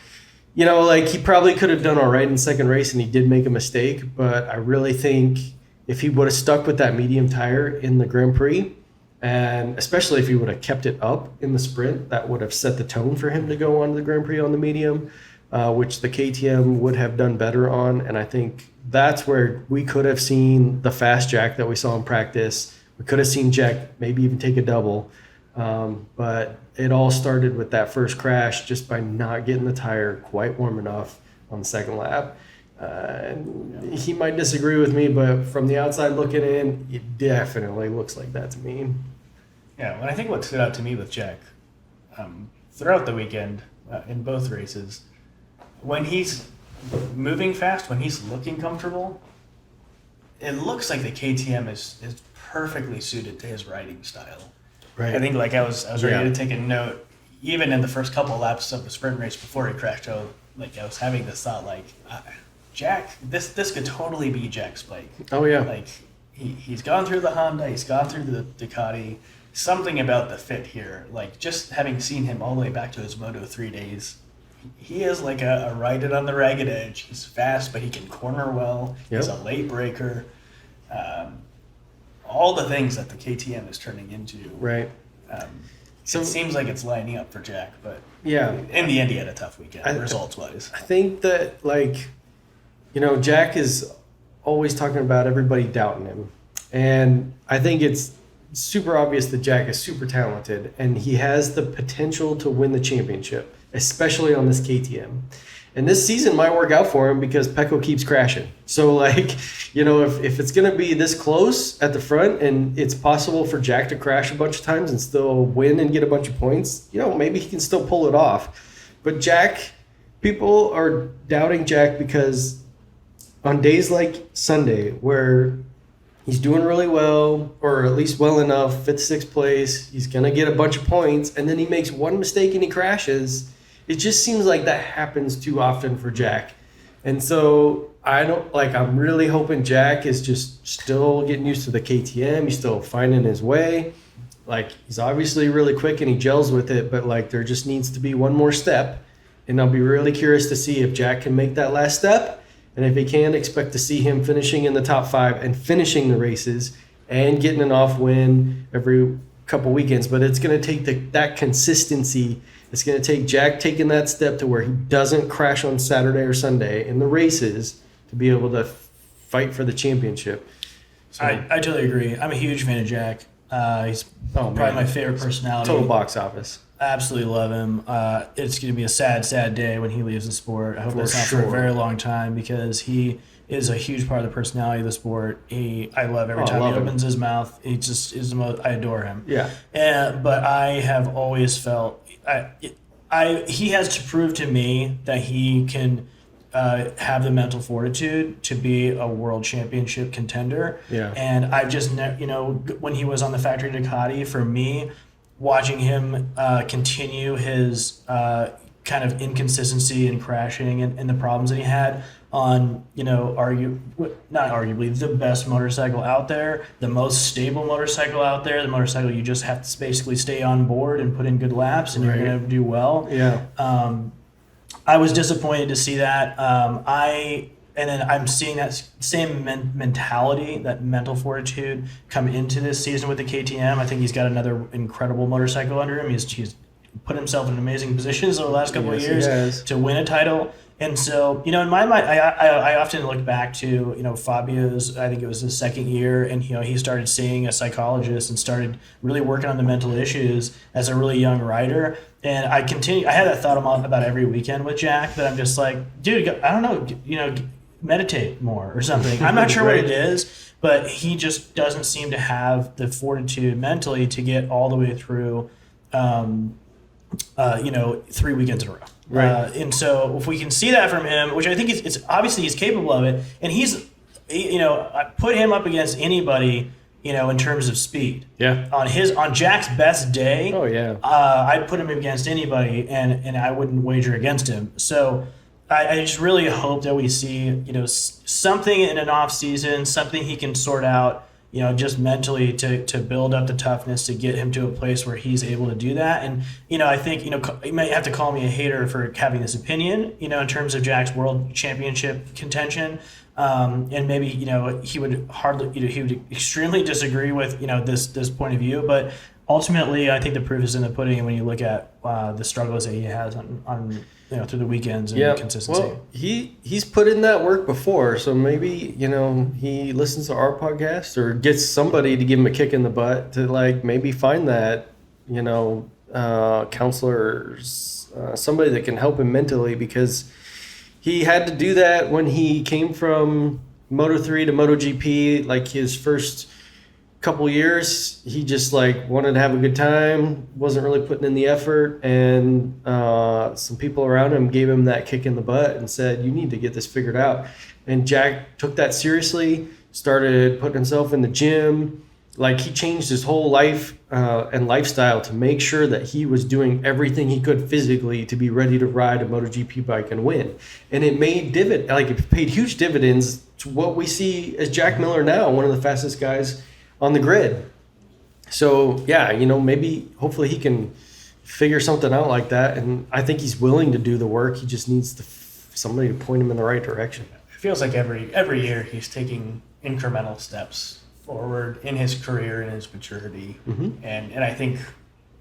he probably could have done all right in the second race, and he did make a mistake. But I really think if he would have stuck with that medium tire in the Grand Prix, and especially if he would have kept it up in the sprint, that would have set the tone for him to go on to the Grand Prix on the medium, which the KTM would have done better on. And I think that's where we could have seen the fast Jack that we saw in practice. We could have seen Jack maybe even take a double. But it all started with that first crash just by not getting the tire quite warm enough on the second lap. He might disagree with me, but from the outside looking in, it definitely looks like that to me. Yeah, and I think what stood out to me with Jack throughout the weekend in both races, when he's moving fast, when he's looking comfortable, it looks like the KTM is perfectly suited to his riding style. Right. I think I was ready to take a note, even in the first couple laps of the sprint race before he crashed. I was having this thought Jack, this could totally be Jack's bike. Oh yeah. He's gone through the Honda, he's gone through the Ducati. Something about the fit here, just having seen him all the way back to his Moto3 days, he is like a ride it on the ragged edge. He's fast, but he can corner well. Yep. He's a late breaker. All the things that the KTM is turning into. Right. So it seems like it's lining up for Jack, but yeah, in the end, he had a tough weekend, results-wise. I think that Jack is always talking about everybody doubting him, and I think it's super obvious that Jack is super talented and he has the potential to win the championship, especially on this KTM. And this season might work out for him because Pecco keeps crashing. So if it's going to be this close at the front and it's possible for Jack to crash a bunch of times and still win and get a bunch of points, maybe he can still pull it off. But Jack, people are doubting Jack because on days like Sunday where he's doing really well, or at least well enough, 5th, 6th place, he's going to get a bunch of points, and then he makes one mistake and he crashes. It just seems like that happens too often for Jack. And so I'm really hoping Jack is just still getting used to the KTM. He's still finding his way. He's obviously really quick and he gels with it, but there just needs to be one more step. And I'll be really curious to see if Jack can make that last step. And if he can, expect to see him finishing in the top 5 and finishing the races and getting an off win every couple weekends. But it's going to take that consistency. It's going to take Jack taking that step to where he doesn't crash on Saturday or Sunday in the races to be able to fight for the championship. So, I totally agree. I'm a huge fan of Jack. He's probably my favorite personality. Total box office. Absolutely love him. It's going to be a sad, sad day when he leaves the sport. I hope that's not for a sure. very long time because he is a huge part of the personality of the sport. I love every time he opens his mouth. He just is the most. I adore him. Yeah. But I have always felt he has to prove to me that he can have the mental fortitude to be a world championship contender. Yeah. And I've just when he was on the factory Ducati, for me, watching him continue his kind of inconsistency and crashing and the problems that he had on, not arguably the best motorcycle out there, the most stable motorcycle out there, the motorcycle you just have to basically stay on board and put in good laps and you're going to do well. Yeah. I was disappointed to see that. And then I'm seeing that same mentality, that mental fortitude come into this season with the KTM. I think he's got another incredible motorcycle under him. He's put himself in amazing positions over the last couple of years to win a title. And so, in my mind, I often look back to, Fabio's, I think it was his second year, and, he started seeing a psychologist and started really working on the mental issues as a really young rider. And I had that thought about every weekend with Jack, that I'm just like, dude, I don't know, meditate more or something. I'm not sure what it is, but he just doesn't seem to have the fortitude mentally to get all the way through, 3 weekends in a row. Right. And so if we can see that from him, which I think it's obviously he's capable of it, and I put him up against anybody, in terms of speed. Yeah. On Jack's best day. Oh yeah. I'd put him against anybody, and I wouldn't wager against him. So I just really hope that we see, something in an off season, something he can sort out, just mentally to build up the toughness to get him to a place where he's able to do that. And, I think, you might have to call me a hater for having this opinion, in terms of Jack's world championship contention. And maybe, he would he would extremely disagree with, this point of view, but ultimately I think the proof is in the pudding when you look at the struggles that he has on through the weekends and consistency. Well, he's put in that work before, so maybe, he listens to our podcast or gets somebody to give him a kick in the butt to maybe find that, counselors, somebody that can help him mentally, because he had to do that when he came from Moto3 to MotoGP, his first couple years. He just wanted to have a good time, wasn't really putting in the effort, and some people around him gave him that kick in the butt and said, you need to get this figured out. And Jack took that seriously, started putting himself in the gym. He changed his whole life and lifestyle to make sure that he was doing everything he could physically to be ready to ride a MotoGP bike and win. And it made it paid huge dividends to what we see as Jack Miller now, one of the fastest guys on the grid. So maybe hopefully he can figure something out like that, and I think he's willing to do the work. He just needs somebody to point him in the right direction. It feels like every year he's taking incremental steps forward in his career and his maturity. Mm-hmm. And I think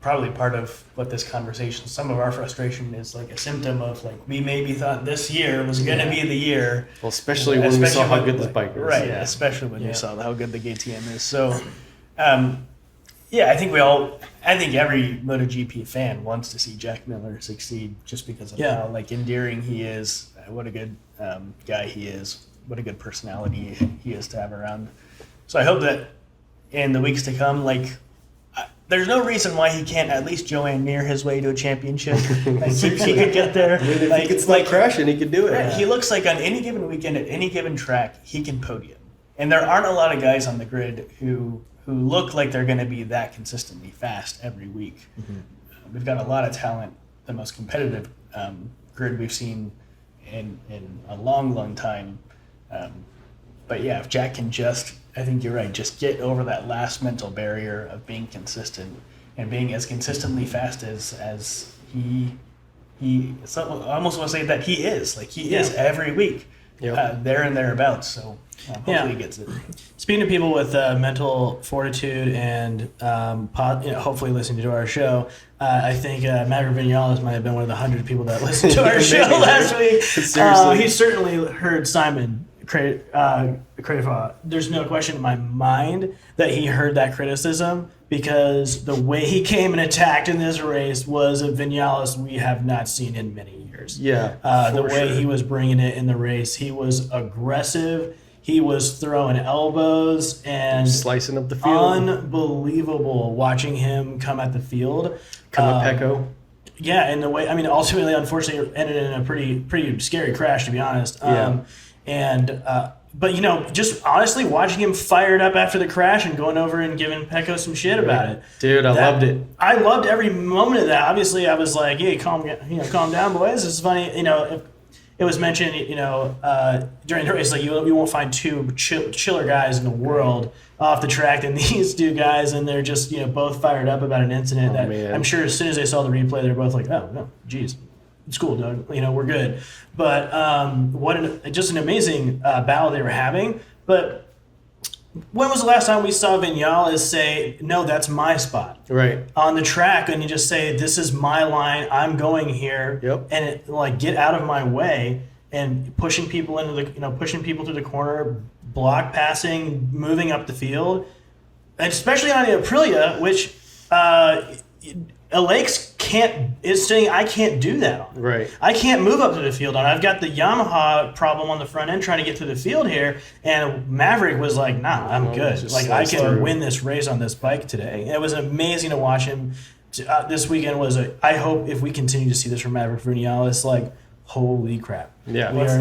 probably part of what this conversation, some of our frustration is a symptom of we maybe thought this year was going to be the year. Well, especially when we saw how good this bike is. Right, especially when we saw how good the KTM is. So, I think every MotoGP fan wants to see Jack Miller succeed just because of how endearing he is, what a good guy he is, what a good personality he is to have around. So I hope that in the weeks to come, there's no reason why he can't at least Joanne near his way to a championship. He could get there. If he could crashing, he could do it. Right. He looks like on any given weekend at any given track, he can podium. And there aren't a lot of guys on the grid who look like they're going to be that consistently fast every week. Mm-hmm. We've got a lot of talent, the most competitive grid we've seen in a long, long time. But if Jack can I think you're right, just get over that last mental barrier of being consistent and being as consistently fast as I almost want to say that he is. He is every week, there and thereabouts. So hopefully he gets it. Speaking of people with mental fortitude and hopefully listening to our show, I think Matt Vinales might have been one of the 100 people that listened to our show last week. Seriously. He certainly heard Simon credit. There's no question in my mind that he heard that criticism, because the way he came and attacked in this race was a Vinales we have not seen in many years. Yeah, the way he was bringing it in the race, he was aggressive. He was throwing elbows and slicing up the field. Unbelievable watching him come at the field. Come at Pecco. Yeah, and the way, ultimately, unfortunately, it ended in a pretty scary crash, to be honest. but just honestly watching him fired up after the crash and going over and giving Pecco some shit about it. Dude, I loved it. I loved every moment of that. Obviously, I was like, "Hey, calm down, boys. This is funny." It was mentioned, during the race, like you won't find two chiller guys in the world off the track than these two guys, and they're just both fired up about an incident that man. I'm sure as soon as they saw the replay, they're both like, "Oh no, geez, it's cool, Doug. We're good." But just an amazing battle they were having. But when was the last time we saw Vinales say, "No, that's my spot"? Right. On the track, and you just say, "This is my line. I'm going here," Yep. and get out of my way, and pushing people pushing people through the corner, block passing, moving up the field, and especially on the Aprilia, which Alex is saying I can't do that on. Right. I can't move up to the field on. I've got the Yamaha problem on the front end trying to get to the field here, and Maverick was like, "Nah, I'm good. just Like I slice can through. win this race on this bike today." It was amazing to watch him. This weekend was I hope if we continue to see this from Maverick Vinales, like holy crap. Yeah. We are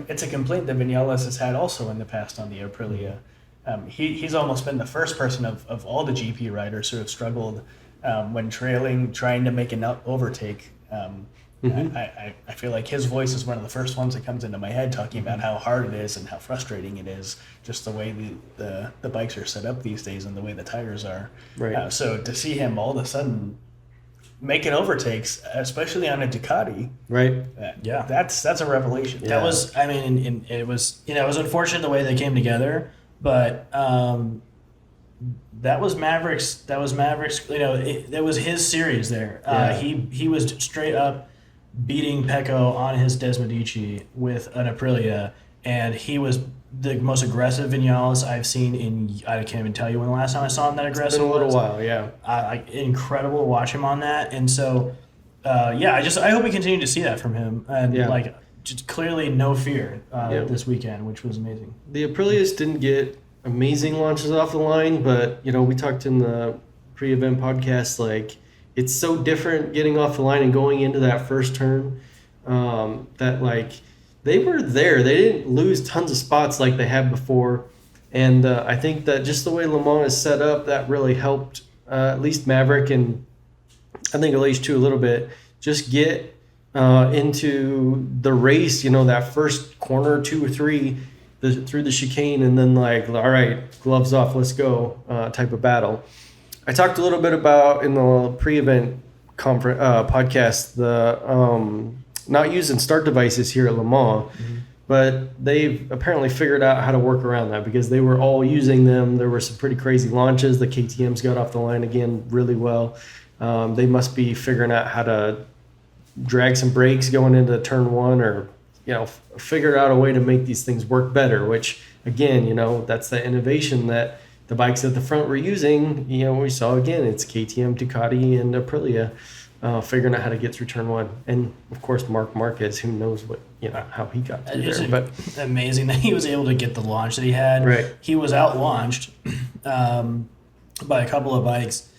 It's a complaint that Vinales has had also in the past on the Aprilia. He's almost been the first person of all the GP riders who have struggled when trailing, trying to make an overtake. I feel like his voice is one of the first ones that comes into my head, talking about how hard it is and how frustrating it is, just the way the bikes are set up these days and the way the tires are. Right. So to see him all of a sudden making overtakes, especially on a Ducati, Right. Yeah. that's a revelation. Yeah. That was, I mean, and it was, it was unfortunate the way they came together, but that was Maverick's. That was his series there. Yeah. He was straight up beating Pecco on his Desmodici with an Aprilia, and he was the most aggressive Vinales I've seen I can't even tell you when the last time I saw him that aggressive. It's been a little was. while, yeah. Incredible to watch him on that, and so I hope we continue to see that from him, and Yeah. just clearly no fear Yeah. this weekend, which was amazing. The Aprilias didn't get amazing launches off the line, but we talked in the pre-event podcast, like it's so different getting off the line and going into that first turn, that like they were there. They didn't lose tons of spots like they had before, and I think that just the way Le Mans is set up, that really helped at least Maverick, and I think Aleix too a little bit, just get into the race, that first corner, 2 or 3, through the chicane, and then like, all right, gloves off, let's go, type of battle. I talked a little bit about in the pre-event conference podcast the not using start devices here at Le Mans, but they've apparently figured out how to work around that because they were all using them. There were some pretty crazy launches. The KTM's got off the line again really well. They must be figuring out how to drag some brakes going into turn 1, or figure out a way to make these things work better, which again, that's the innovation that the bikes at the front were using. We saw again, it's KTM, Ducati, and Aprilia figuring out how to get through turn 1. And of course, Marc Marquez, who knows what, how he got through It's there. But amazing that he was able to get the launch that he had. Right. He was out launched by a couple of bikes.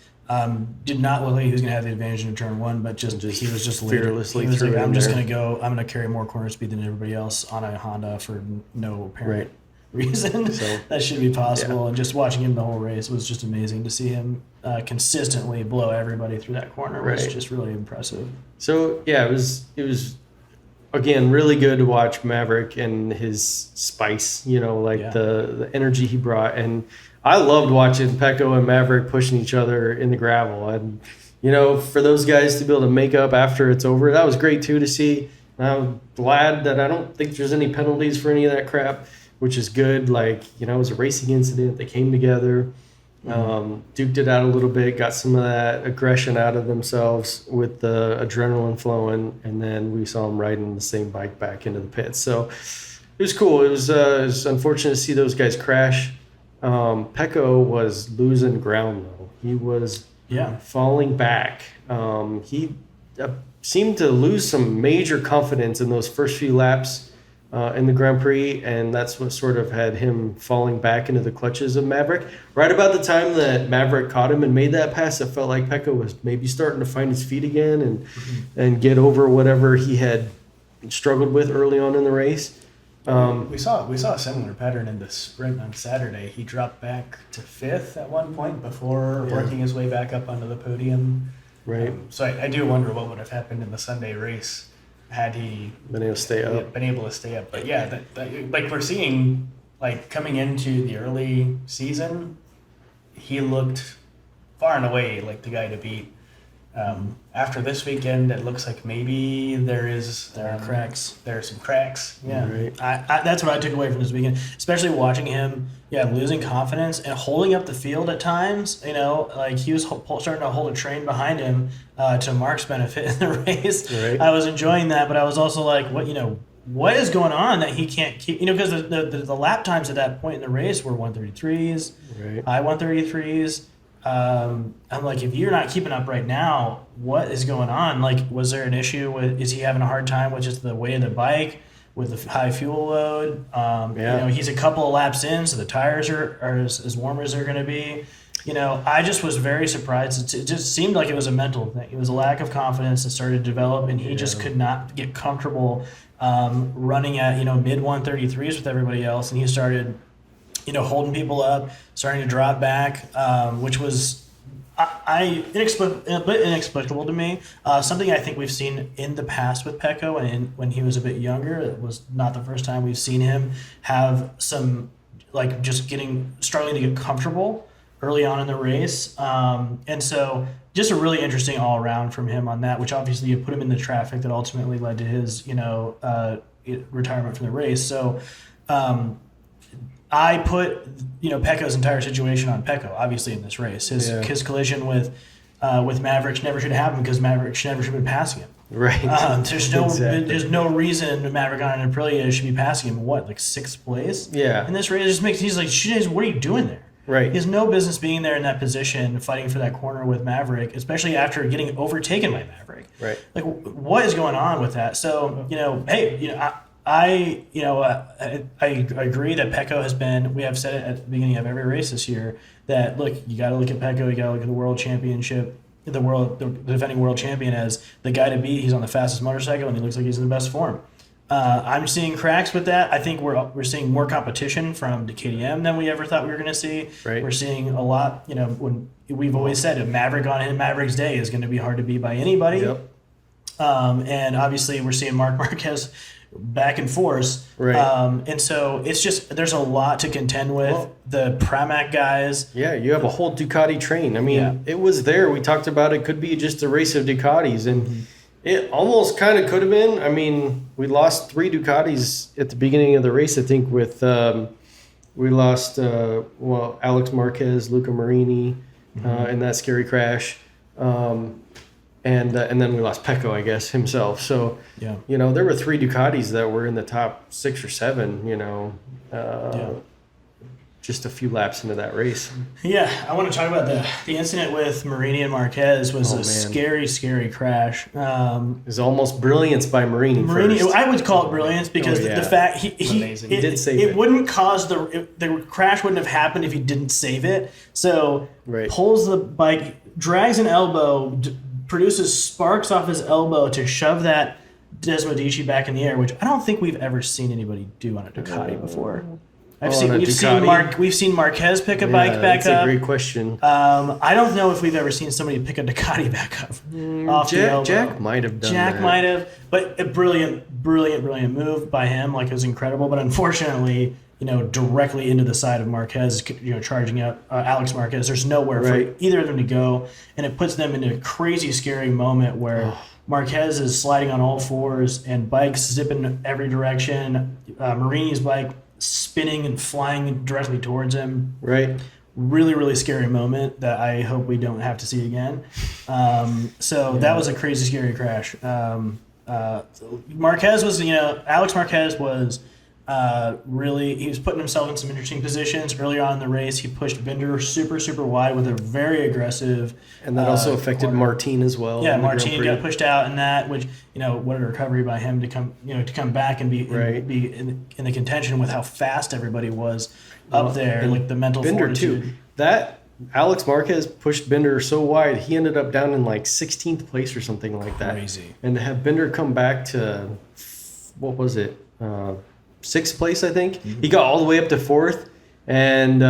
Did not look like he was going to have the advantage in turn 1, but he was just later. fearlessly He was threw like, it I'm in just there." going to go. I'm going to carry more corner speed than everybody else on a Honda for no apparent reason So- that should be possible. And just watching him the whole race was just amazing to see him consistently blow everybody through that corner. Was Right. just really impressive. So yeah, it was again really good to watch Maverick and his spice, Yeah. the energy he brought. And I loved watching Pecco and Maverick pushing each other in the gravel. And for those guys to be able to make up after it's over, that was great too to see. I'm glad that I don't think there's any penalties for any of that crap, which is good. Like, it was a racing incident. They came together. Duked it out a little bit, got some of that aggression out of themselves with the adrenaline flowing, and then we saw them riding the same bike back into the pits. So it was cool. It was unfortunate to see those guys crash. Pecco was losing ground, though. He was falling back. He seemed to lose some major confidence in those first few laps in the Grand Prix, and that's what sort of had him falling back into the clutches of Maverick. Right about the time that Maverick caught him and made that pass, it felt like Pecco was maybe starting to find his feet again and get over whatever he had struggled with early on in the race. Um, We saw a similar pattern in the sprint on Saturday. He dropped back to 5th at one point before Yeah. working his way back up onto the podium. right. So I do wonder what would have happened in the Sunday race had he Been able to stay up. been able to stay up. But yeah, like we're seeing, like coming into the early season, he looked far and away like the guy to beat. After this weekend, it looks like maybe there are cracks. There are some cracks. Yeah. Right. That's what I took away from this weekend, especially watching him, losing confidence and holding up the field at times. Like he was starting to hold a train behind him to Mark's benefit in the race. Right. I was enjoying that, but I was also like, what is going on that he can't keep? Because the lap times at that point in the race were 133s, Right. high 133s. I'm like, if you're not keeping up right now, what is going on? Like, was there an issue with? Is he having a hard time with just the weight of the bike, with the high fuel load? He's a couple of laps in, so the tires are as warm as they're going to be. I just was very surprised. It just seemed like it was a mental thing. It was a lack of confidence that started to develop, and he just could not get comfortable running at mid 133s with everybody else, and he started holding people up, starting to drop back, which was a bit inexplicable to me. Something I think we've seen in the past with Pecco, and when he was a bit younger, it was not the first time we've seen him have some, like, just struggling to get comfortable early on in the race. And so just a really interesting all around from him on that, which obviously you put him in the traffic that ultimately led to his, retirement from the race. So, I put, Pecco's entire situation on Pecco, obviously, in this race. His collision with Maverick never should have happened because Maverick never should have been passing him. Right. There's no reason Maverick on Aprilia should be passing him. What, like sixth place? Yeah. In this race, it just makes he's like, "Shit, what are you doing there?" Right. He has no business being there in that position, fighting for that corner with Maverick, especially after getting overtaken by Maverick. Right. Like, what is going on with that? So, hey, I agree that Pecco has been, we have said it at the beginning of every race this year, that, look, you got to look at Pecco, you got to look at the world championship, the defending world champion as the guy to beat. He's on the fastest motorcycle, and he looks like he's in the best form. I'm seeing cracks with that. I think we're seeing more competition from the KTM than we ever thought we were going to see. Right. We're seeing a lot, when we've always said a Maverick on Maverick's day is going to be hard to beat by anybody. Yep. And obviously we're seeing Marc Marquez back and forth. Right. And so it's just, there's a lot to contend with. Well, the Pramac guys. Yeah, you have a whole Ducati train. I mean, It was there. We talked about it could be just a race of Ducatis, and it almost kind of could have been. I mean, we lost 3 Ducatis at the beginning of the race, I think, with we lost, Alex Marquez, Luca Marini in that scary crash. And then we lost Pecco, I guess, himself. So, there were 3 Ducatis that were in the top 6 or 7, just a few laps into that race. Yeah, I want to talk about the incident with Marini and Marquez was man. scary, scary crash. It was almost brilliance by Marini first. I would call it brilliance because the fact he Amazing. He did save it it. wouldn't cause the crash wouldn't have happened if he didn't save it. So Right. pulls the bike, drags an elbow, produces sparks off his elbow to shove that Desmodici back in the air, which I don't think we've ever seen anybody do on a Ducati before. On a Ducati? We've seen Marquez pick a bike back that's up. a great question. I don't know if we've ever seen somebody pick a Ducati back up off the elbow. Jack might have done Jack that. might have, but a brilliant move by him. Like, it was incredible, but unfortunately, directly into the side of Marquez, charging out Alex Marquez. There's nowhere Right. for either of them to go, and it puts them in a crazy, scary moment where Marquez is sliding on all fours and bikes zipping every direction. Marini's bike spinning and flying directly towards him. Right. Really, really scary moment that I hope we don't have to see again. That was a crazy, scary crash. Marquez was, Alex Marquez was he was putting himself in some interesting positions earlier on in the race. He pushed Binder super, super wide with a very aggressive. And that also affected corner. Martin as well. Yeah, in the Grand Martin Prix. got pushed out in that, which, what a recovery by him to come back and be in the contention with how fast everybody was up there, and like the mental Binder fortitude. too. That Alex Marquez pushed Binder so wide, he ended up down in like 16th place or something like that. Crazy. And to have Binder come back to, what was it? sixth place, I think. He got all the way up to fourth and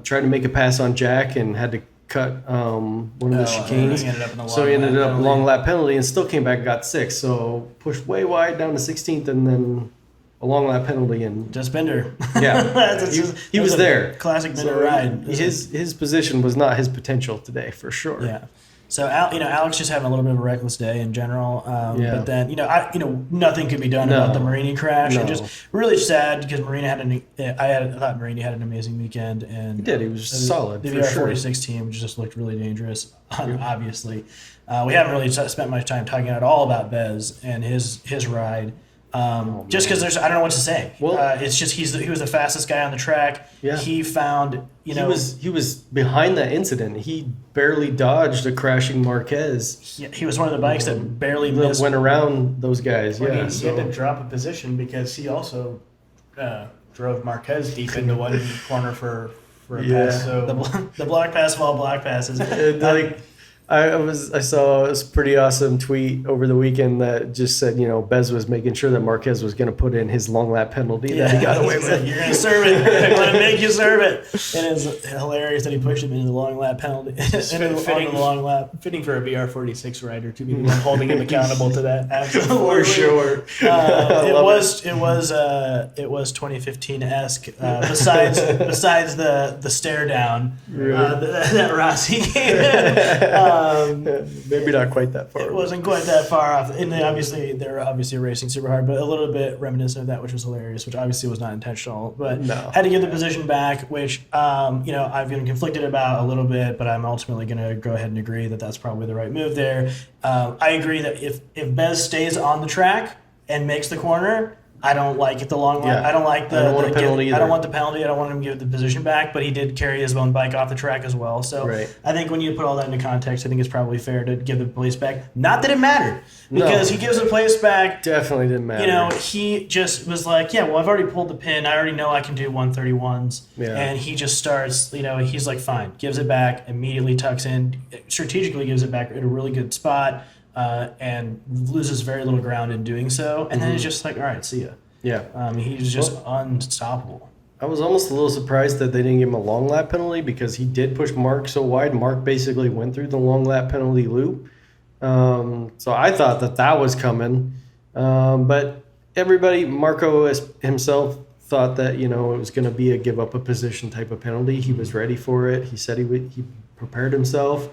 tried to make a pass on Jack and had to cut one of the chicanes. He ended up in a So he ended long up lap penalty. long lap penalty and still came back and got sixth. So pushed way wide down to 16th and then a long lap penalty and Just Bender. yeah, That's he, just- he that's was a there. Classic Bender So ride. his position was not his potential today for sure. Yeah. So Alex just having a little bit of a reckless day in general. Yeah. But then nothing could be done about the Marini crash, and No. just really sad because Marina I thought Marini had an amazing weekend, and He did. He was solid, The for VR46 team just looked really dangerous. Obviously, we haven't really spent much time talking at all about Bez and his ride. Just because I don't know what to say. Well- It's just he was the fastest guy on the track. Yeah. He found He was behind that incident. He barely dodged a crashing Marquez he was one of the bikes that barely that missed. went around those guys. Well, Yeah, he had to drop a position because he also drove Marquez deep into one corner for a Yeah. pass. So The block pass of all block passes. like I saw this pretty awesome tweet over the weekend that just said, Bez was making sure that Marquez was going to put in his long lap penalty that he got away with. You're gonna serve it. I'm gonna make you serve it. And it's hilarious that he pushed him into the long lap penalty. into fitting. the long lap. fitting for a VR46 rider to be the one holding him accountable to that. Absolutely. For sure. It love was 2015-esque. Besides the stare down that Rossi gave. Maybe not quite that far. It wasn't quite that far off, and they're obviously racing super hard, but a little bit reminiscent of that, which was hilarious, which obviously was not intentional. But No. had to give the position back, which I've been conflicted about a little bit, but I'm ultimately going to go ahead and agree that that's probably the right move there. I agree that if Bez stays on the track and makes the corner, I don't like the long lap. Yeah. I don't like the. I don't want a the penalty I don't either. want the penalty. I don't want him to give the position back. But he did carry his own bike off the track as well. So Right. I think when you put all that into context, I think it's probably fair to give the place back. Not that it mattered, because No. he gives the place back. Definitely didn't matter. He just was like, yeah, well, I've already pulled the pin. I already know I can do 131s. Yeah. And he just starts, he's like, fine, gives it back, immediately tucks in, strategically gives it back at a really good spot, and loses very little ground in doing so. And then it's just like, all right, see ya. Yeah. He's just unstoppable. I was almost a little surprised that they didn't give him a long lap penalty because he did push Mark so wide. Mark basically went through the long lap penalty loop. So I thought that was coming. But everybody, Marco himself, thought that, it was going to be a give up a position type of penalty. He was ready for it. He said he prepared himself.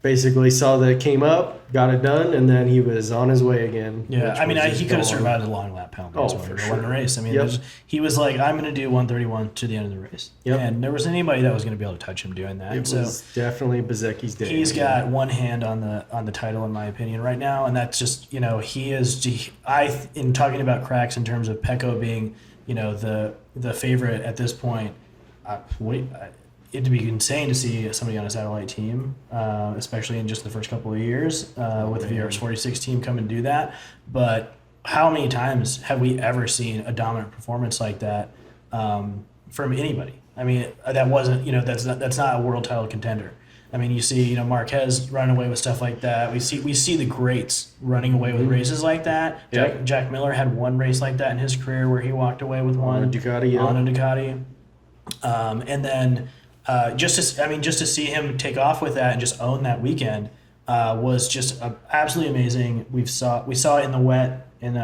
Basically saw that it came up, got it done, and then he was on his way again. Yeah, which I mean, was just he could have gone. survived a long lap penalty. Oh, as well for to win the sure. race. I mean, Yep. he was like, I'm going to do 131 to the end of the race. Yep. And there wasn't anybody that was going to be able to touch him doing that. It so was definitely Bezecki's day. he's got one hand on the title, in my opinion, right now, and that's just he is. In talking about cracks in terms of Pecco being the favorite at this point. It'd be insane to see somebody on a satellite team, especially in just the first couple of years, with the VR46 team come and do that. But how many times have we ever seen a dominant performance like that from anybody? I mean, that wasn't that's not a world title contender. I mean, you see Marquez run away with stuff like that. We see the greats running away with races like that. Yep. Jack Miller had one race like that in his career where he walked away with one On a Ducati, yeah. on a Ducati. And then just to see him take off with that and just own that weekend was just absolutely amazing. We saw it in the wet, and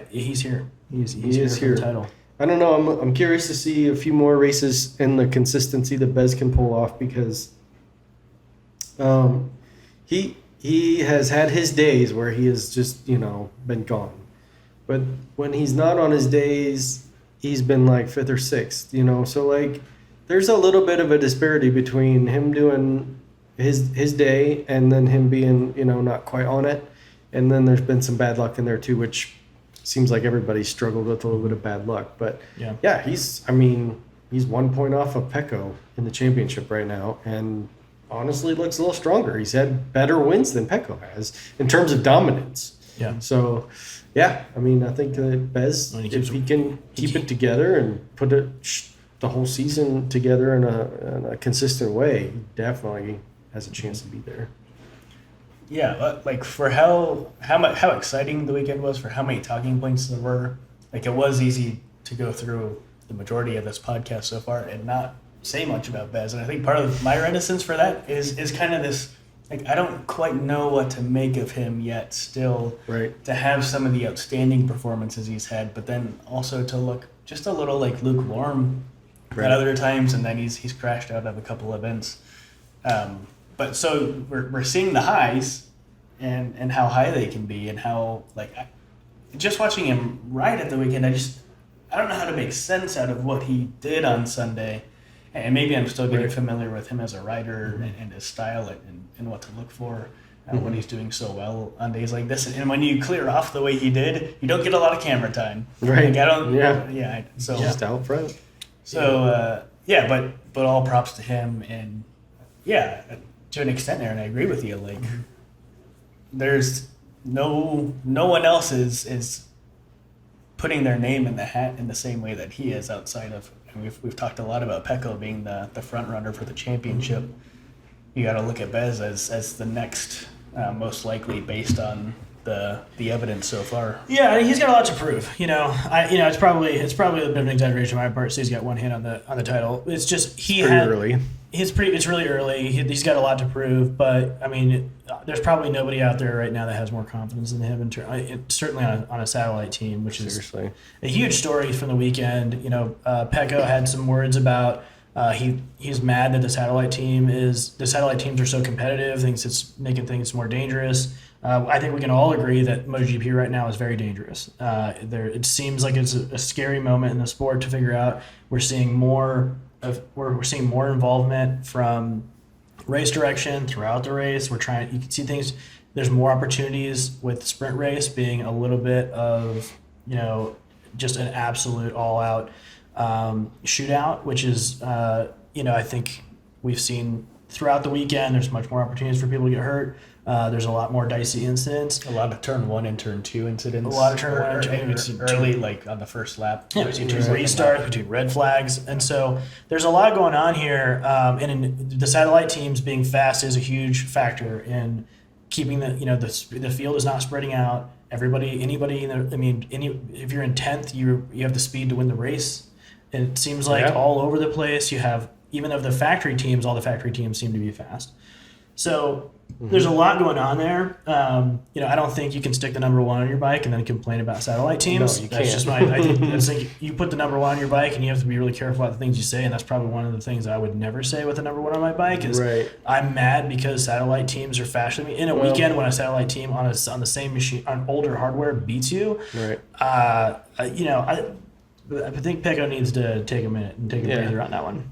he's here. He's is here for here. the title. I don't know. I'm curious to see a few more races and the consistency that Bez can pull off because he has had his days where he has just been gone, but when he's not on his days, he's been like fifth or sixth. So like there's a little bit of a disparity between him doing his day and then him being not quite on it, and then there's been some bad luck in there too, which seems like everybody's struggled with a little bit of bad luck. But yeah, he's 1 point off of Pecco in the championship right now, and honestly looks a little stronger. He's had better wins than Pecco has in terms of dominance. Yeah. So, yeah, I think that Bez, When he if keeps- he can keep it together and put the whole season together in a consistent way, he definitely has a chance to be there. Yeah, like for how exciting the weekend was, for how many talking points there were like it was easy to go through the majority of this podcast so far and not say much about Bez. And I think part of my reticence for that is kind of this, like, I don't quite know what to make of him yet still. Right. To have some of the outstanding performances he's had, but then also to look just a little like lukewarm at other times, and then he's crashed out of a couple events. But so we're seeing the highs and how high they can be, and how, like, just watching him ride at the weekend, I don't know how to make sense out of what he did on Sunday. And maybe I'm still getting familiar with him as a rider and his style and what to look for when he's doing so well on days like this. And when you clear off the way he did, you don't get a lot of camera time. Right. Like, I don't. Yeah. So Just out front. So but all props to him, and to an extent, Aaron, I agree with you. Like, there's no one else is putting their name in the hat in the same way that he is outside of. And we've talked a lot about Pecco being the front runner for the championship. You got to look at Bez as the next most likely based on the evidence so far. Yeah, I mean, he's got a lot to prove. It's probably a bit of an exaggeration on my part. So he's got one hand on the title. It's just Early. It's really early. He's got a lot to prove, but I mean, there's probably nobody out there right now that has more confidence than him. Certainly on a satellite team, which is Seriously. a huge story from the weekend. Pecco had some words about he's mad that the satellite teams are so competitive. Thinks it's making things more dangerous. I think we can all agree that MotoGP right now is very dangerous. It seems like it's a scary moment in the sport to figure out. We're seeing more involvement from race direction throughout the race. You can see things. There's more opportunities with the sprint race being a little bit of just an absolute all-out shootout, which is I think we've seen throughout the weekend. There's much more opportunities for people to get hurt. There's a lot more dicey incidents. A lot of turn 1 and turn 2 incidents. A lot of turn 1 and 2 early, like on the first lap. Yeah, between restarts, between red flags. And so there's a lot going on here. And the satellite teams being fast is a huge factor in keeping the field is not spreading out. If you're in 10th, you have the speed to win the race. And it seems like all over the place you have, even of the factory teams, all the factory teams seem to be fast. So there's a lot going on there. I don't think you can stick the number 1 on your bike and then complain about satellite teams. No, you That's can't. just I think it's like you put the number 1 on your bike and you have to be really careful about the things you say. And that's probably one of the things that I would never say with the number 1 on my bike is I'm mad because satellite teams are faster than me. In a weekend when a satellite team on the same machine on older hardware beats you, I think Pecco needs to take a minute and take a breather on that one.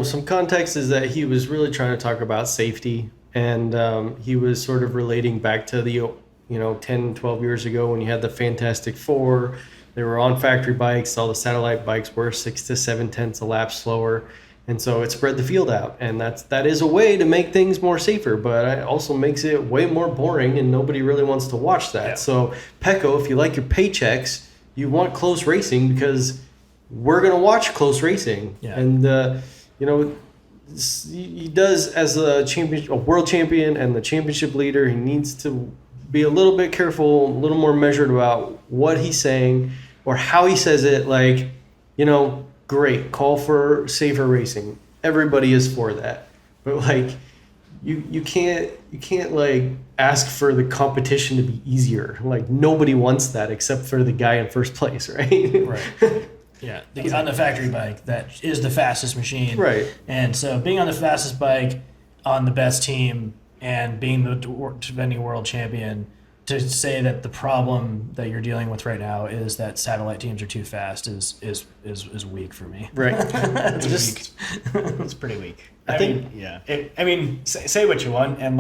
Some context is that he was really trying to talk about safety, and he was sort of relating back to the 10, 12 years ago when you had the Fantastic Four. They were on factory bikes. All the satellite bikes were 6 to 7 tenths a lap slower. And so it spread the field out. And that is a way to make things more safer, but it also makes it way more boring, and nobody really wants to watch that. Yeah. So Pecco, if you like your paychecks, you want close racing because we're going to watch close racing. Yeah. And, he does, as a world champion and the championship leader, he needs to be a little bit careful, a little more measured about what he's saying or how he says it. Like, great, call for safer racing. Everybody is for that. But like, you can't like ask for the competition to be easier. Like, nobody wants that except for the guy in first place, right? Right. Yeah, on the factory bike, that is the fastest machine. Right. And so being on the fastest bike on the best team and being the defending world champion, to say that the problem that you're dealing with right now is that satellite teams are too fast is weak for me. Right. It's pretty weak. I think, say what you want, and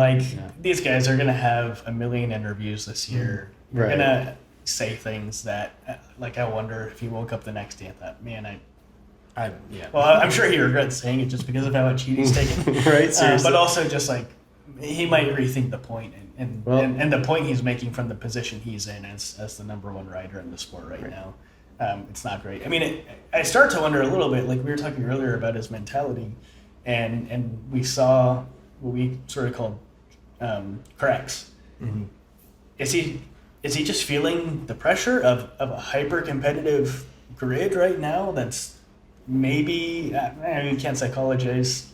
these guys are going to have a million interviews this year. You're Right. going to say things that, I wonder if he woke up the next day and thought, man, well, I'm sure he regrets saying it just because of how much heat he's taken. Right, seriously. But also just he might rethink the point and the point he's making from the position he's in as the number 1 rider in the sport right now. It's not great. I mean, I start to wonder a little bit, like we were talking earlier about his mentality, and we saw what we sort of called cracks. Mm-hmm. Is he is he just feeling the pressure of a hyper competitive grid right now? That's maybe, you can't psychologize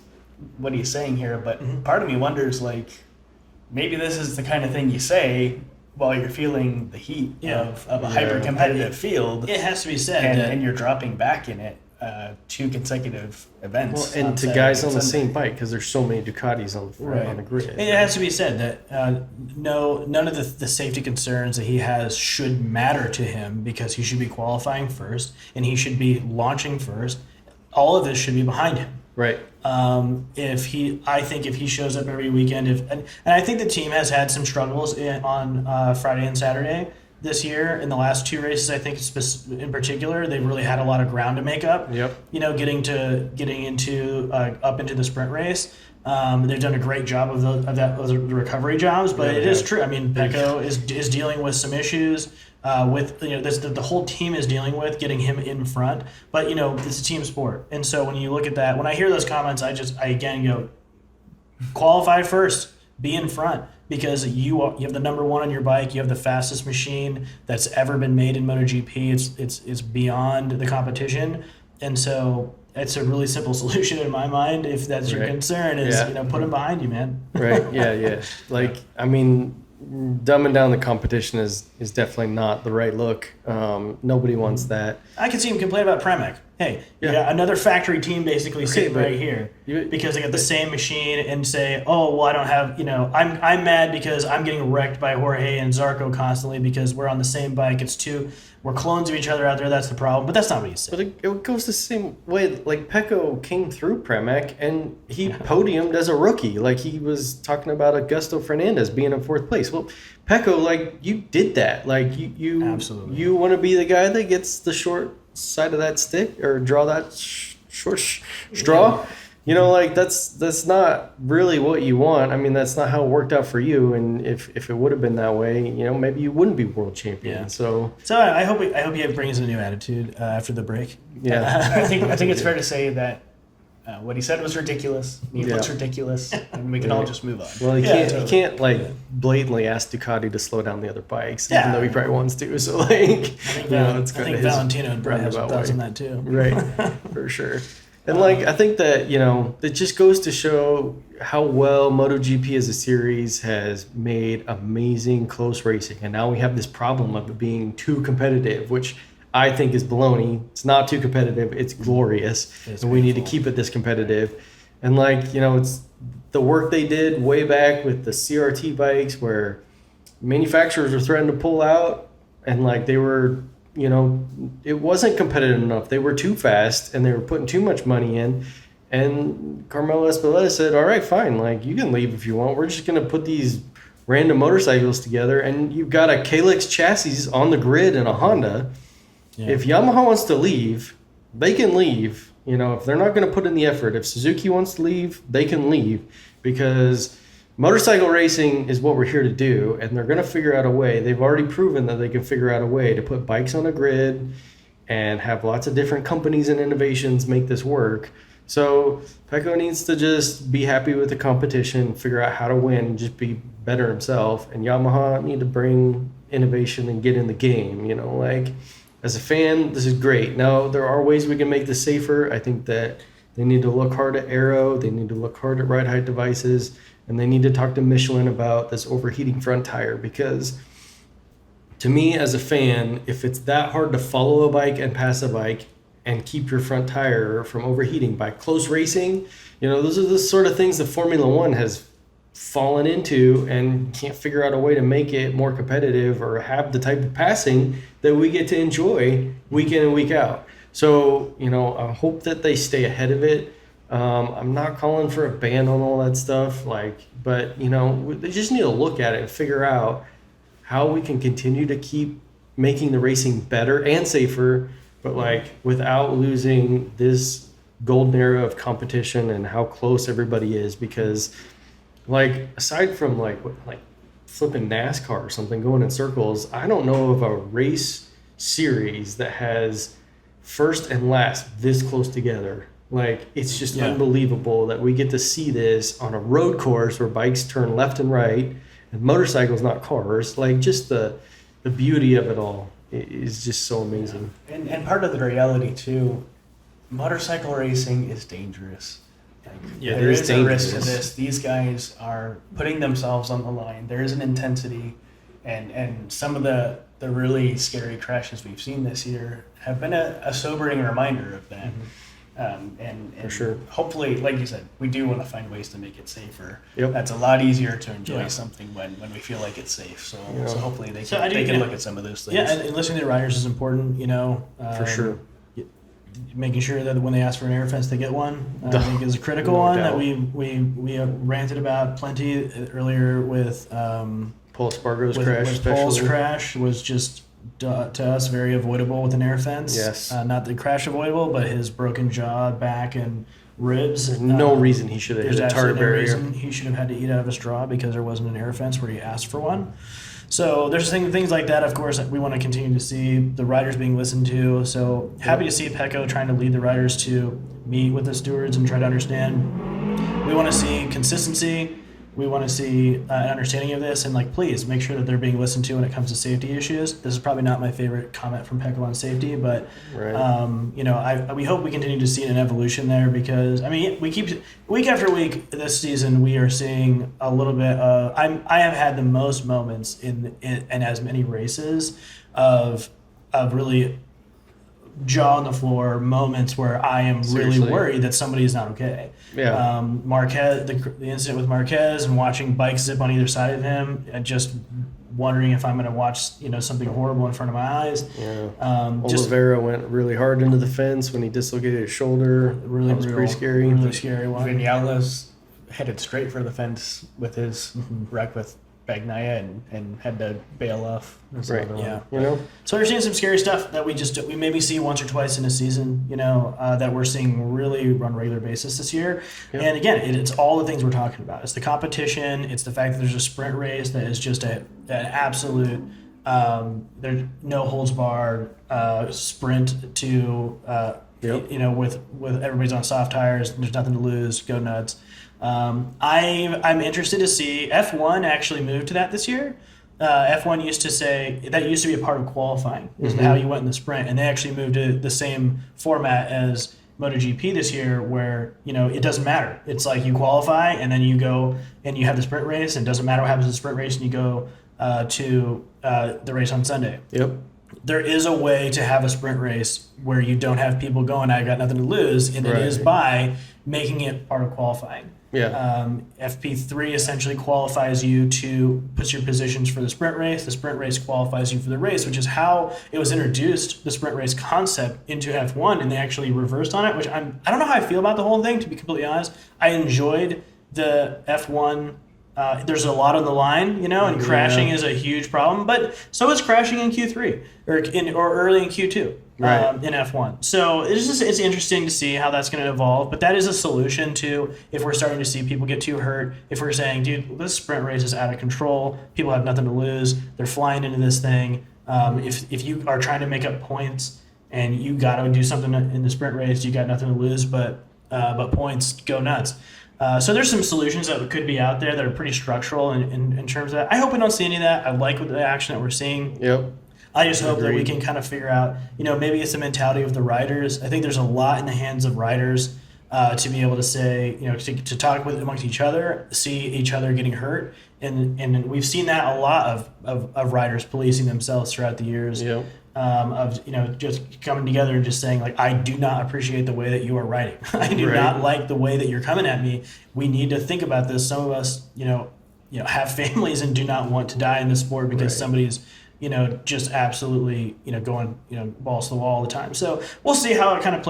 what he's saying here, but part of me wonders, like, maybe this is the kind of thing you say while you're feeling the heat of a hyper competitive field. It has to be said And you're dropping back in it 2 consecutive events. Well, and to Saturday guys and on the Sunday. same bike because there's so many Ducatis on the front, Right. on the grid. It has to be said that none of the safety concerns that he has should matter to him because he should be qualifying first and he should be launching first. All of this should be behind him. Right. I think if he shows up every weekend, and I think the team has had some struggles on Friday and Saturday this year in the last 2 races. I think in particular, they've really had a lot of ground to make up. Yep. Getting into up into the sprint race. They've done a great job of the recovery jobs, but Yeah, it they is have. true. I mean, Pecco is dealing with some issues with the whole team is dealing with getting him in front. But it's a team sport, and so when you look at that, when I hear those comments, I again go, qualify first, be in front. Because you have the number 1 on your bike, you have the fastest machine that's ever been made in MotoGP. It's beyond the competition, and so it's a really simple solution in my mind. If that's your Right. concern, is put him behind you, man. Right. Yeah. Like, I mean, dumbing down the competition is definitely not the right look. Nobody wants that. I can see him complain about Premac. Hey, you got another factory team basically sitting but right here you- because they got the same machine and say, oh, well, I don't have, I'm mad because I'm getting wrecked by Jorge and Zarco constantly because we're on the same bike. We're clones of each other out there. That's the problem. But that's not what you said. But it goes the same way. Like, Pecco came through Premac and he podiumed as a rookie. Like, he was talking about Augusto Fernandez being in 4th place. Well, Pecco, like, you did that. Like, you Absolutely. You want to be the guy that gets the short side of that stick or draw that short straw. Like, that's not really what you want. I mean, that's not how it worked out for you. And if it would have been that way, maybe you wouldn't be world champion. Yeah. So I hope he brings a new attitude after the break. yeah. I think it's fair to say that what he said was ridiculous. He looks ridiculous, and we can all just move on. Well, he Yeah, can't. totally. He can't like blatantly ask Ducati to slow down the other bikes, Yeah. even though he probably wants to. So like, I think it's I kind think of his Valentino would probably have some roundabout thoughts way. on that too. Right, for sure. And like, I think that it just goes to show how well MotoGP as a series has made amazing close racing, and now we have this problem of it being too competitive, which I think is baloney. It's not too competitive. It's glorious, It's and we need to painful. keep it this competitive. And like, it's the work they did way back with the CRT bikes where manufacturers were threatening to pull out and like they were, it wasn't competitive enough. They were too fast and they were putting too much money in. And Carmelo Espeleta said, all right, fine. Like, you can leave if you want. We're just going to put these random motorcycles together. And you've got a Kalex chassis on the grid and a Honda. Yeah. If Yamaha wants to leave, they can leave. If they're not going to put in the effort, if Suzuki wants to leave, they can leave because motorcycle racing is what we're here to do. And they're going to figure out a way. They've already proven that they can figure out a way to put bikes on a grid and have lots of different companies and innovations make this work. So Pecco needs to just be happy with the competition, figure out how to win, and just be better himself. And Yamaha need to bring innovation and get in the game. As a fan, this is great. Now, there are ways we can make this safer. I think that they need to look hard at aero. They need to look hard at ride height devices. And they need to talk to Michelin about this overheating front tire because to me as a fan, if it's that hard to follow a bike and pass a bike and keep your front tire from overheating by close racing, those are the sort of things that Formula One has fallen into and can't figure out a way to make it more competitive or have the type of passing that we get to enjoy week in and week out. So, I hope that they stay ahead of it. I'm not calling for a ban on all that stuff, but they just need to look at it and figure out how we can continue to keep making the racing better and safer, but without losing this golden era of competition and how close everybody is. Because aside from flipping NASCAR or something going in circles, I don't know of a race series that has first and last this close together. It's just unbelievable that we get to see this on a road course where bikes turn left and right and motorcycles, not cars. Just the the beauty of it all is just so amazing. And part of the reality too, motorcycle racing is dangerous. Like, Yeah, there it is is a risk to dangerous. this. These guys are putting themselves on the line. There is an intensity, and some of the really scary crashes we've seen this year have been a sobering reminder of that. And For sure. hopefully, like you said, we do want to find ways to make it safer. Yep. That's a lot easier to enjoy Yeah. something when we feel like it's safe. So, Yeah. so hopefully they So can, I do they can get- look at some of those things. Yeah, and listening to the riders is important, you know. For sure. Making sure that when they ask for an air fence, they get one. I No think is a critical no one doubt. that we ranted about plenty earlier with Paul Spargo's with, crash, with Paul's especially. crash was just to us very avoidable with an air fence. Yes. Not the crash avoidable, but his broken jaw, back, and ribs. There's no reason he should have There's hit a tar absolutely no barrier. reason he should have had to eat out of a straw because there wasn't an air fence where he asked for one. So there's things like that. Of course, we want to continue to see the riders being listened to. So happy to see Pecco trying to lead the riders to meet with the stewards and try to understand. We want to see consistency. We want to see an understanding of this, and like, please make sure that they're being listened to when it comes to safety issues. This is probably not my favorite comment from Pecco on safety, but Right. you know, we hope we continue to see an evolution there because I mean, we keep week after week this season we are seeing a little bit of. I have had the most moments in as many races of really jaw on the floor moments where I am really Seriously. worried that somebody is not okay. Yeah. Marquez, the incident with Marquez, and watching bikes zip on either side of him, and just wondering if I'm going to watch something horrible in front of my eyes. Yeah. Just Oliveira went really hard into the fence when he dislocated his shoulder. really That was real, pretty scary. Really scary one. Vinales headed straight for the fence with his wreck with Bagnaia and had to bail off. That's Right. another one. Yeah. You know? So we're seeing some scary stuff that we maybe see once or twice in a season, that we're seeing really on a regular basis this year. Yep. And again, it's all the things we're talking about. It's the competition. It's the fact that there's a sprint race that is just an absolute there's no holds barred sprint to Yep. with everybody's on soft tires. There's nothing to lose. Go nuts. I'm interested to see F1 actually move to that this year. F1 used to say that used to be a part of qualifying, is how you went in the sprint, and they actually moved to the same format as MotoGP this year, where it doesn't matter. It's like you qualify and then you go and you have the sprint race, and it doesn't matter what happens in the sprint race, and you go to the race on Sunday. Yep. There is a way to have a sprint race where you don't have people going, I got nothing to lose, and it is Right. by making it part of qualifying. Yeah. FP3 essentially qualifies you to put your positions for the sprint race. The sprint race qualifies you for the race, which is how it was introduced, the sprint race concept, into F1, and they actually reversed on it, which I don't know how I feel about the whole thing, to be completely honest. I enjoyed the F1. There's a lot on the line, and crashing is a huge problem, but so is crashing in Q3 or early in Q2. Right. In F1. So it's interesting to see how that's going to evolve, but that is a solution to if we're starting to see people get too hurt, if we're saying, dude, this sprint race is out of control, people have nothing to lose, they're flying into this thing. If you are trying to make up points and you got to do something in the sprint race, you got nothing to lose but points, go nuts. So there's some solutions that could be out there that are pretty structural in terms of that. I hope we don't see any of that. I like the action that we're seeing. Yep. I just hope that we Agreed. can kind of figure out, maybe it's the mentality of the riders. I think there's a lot in the hands of riders to be able to say, to talk with amongst each other, see each other getting hurt. And we've seen that a lot of riders policing themselves throughout the years. Yep. Just coming together and just saying, like, I do not appreciate the way that you are riding. I do Right. not like the way that you're coming at me. We need to think about this. Some of us, have families and do not want to die in this sport because Right. somebody's just absolutely, going, balls to the wall all the time. So we'll see how it kind of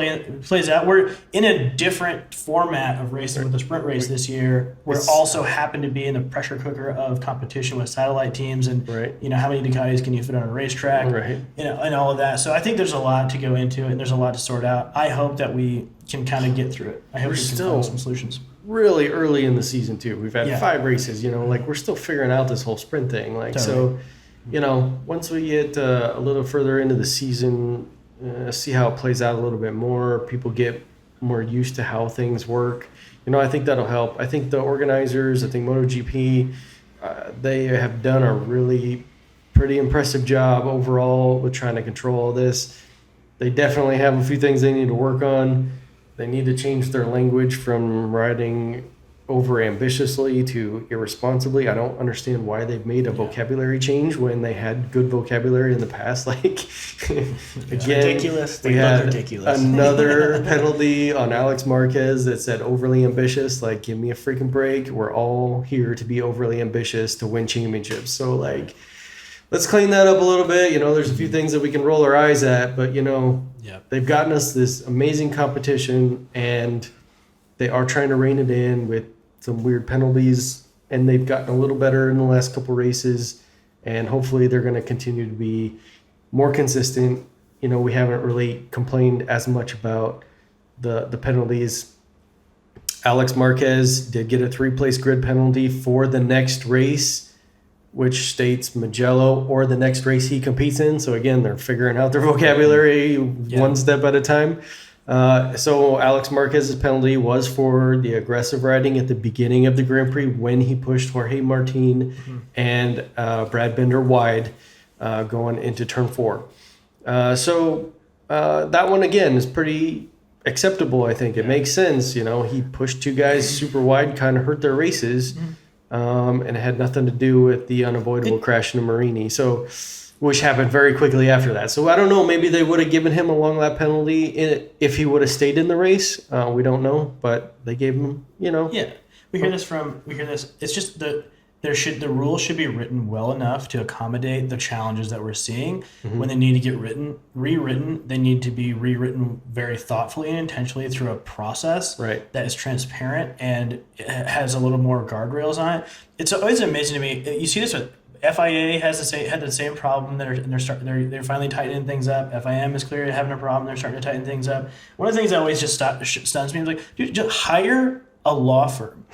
plays out. We're in a different format of racing with the sprint race this year. We It's- also happen to be in the pressure cooker of competition with satellite teams and, Right. how many Ducatis can you fit on a racetrack, Right. and all of that. So I think there's a lot to go into it and there's a lot to sort out. I hope that we can kind of get through it. I hope We're we can still- find some solutions. Really early in the season too. We've had Yeah. 5 races. Like we're still figuring out this whole sprint thing. Like Totally. so, once we get a little further into the season, see how it plays out a little bit more. People get more used to how things work. I think that'll help. I think the organizers, I think MotoGP, they have done a really pretty impressive job overall with trying to control all this. They definitely have a few things they need to work on. They need to change their language from riding over ambitiously to irresponsibly. I don't understand why they've made a vocabulary change when they had good vocabulary in the past. Like, again, ridiculous. They we look had ridiculous. another penalty on Alex Marquez that said overly ambitious. Like, give me a freaking break. We're all here to be overly ambitious to win championships. So, like, let's clean that up a little bit. You know, there's a few things that we can roll our eyes at, but, you know, they've gotten us this amazing competition, and they are trying to rein it in with some weird penalties, and they've gotten a little better in the last couple races, and hopefully they're going to continue to be more consistent. You know, we haven't really complained as much about the penalties. Alex Marquez did get a 3-place grid penalty for the next race, which states Mugello or the next race he competes in. So again, they're figuring out their vocabulary one step at a time. So Alex Marquez's penalty was for the aggressive riding at the beginning of the Grand Prix when he pushed Jorge Martin and Brad Binder wide going into turn 4. So that one again is pretty acceptable. I think it makes sense. You know, he pushed 2 guys super wide, kind of hurt their races, and it had nothing to do with the unavoidable crash into Marini. So, which happened very quickly after that. So I don't know. Maybe they would have given him a long lap penalty if he would have stayed in the race. We don't know, but they gave him. You know. Yeah, we hear this. It's just the rules should be written well enough to accommodate the challenges that we're seeing. When they need to get rewritten, they need to be rewritten very thoughtfully and intentionally through a process that is transparent and has a little more guardrails on it. It's always amazing to me. You see this with FIA had the same problem. They're finally tightening things up. FIM is clearly having a problem. They're starting to tighten things up. One of the things that always just stuns me is like, dude, just hire a law firm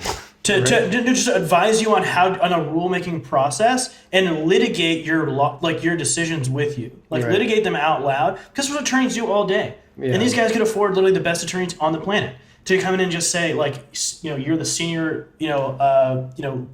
to just advise you on a rulemaking process and litigate your decisions with you. Litigate them out loud, because that's what attorneys do all day. Yeah. And these guys could afford literally the best attorneys on the planet to come in and just say, like, you know, you're the senior,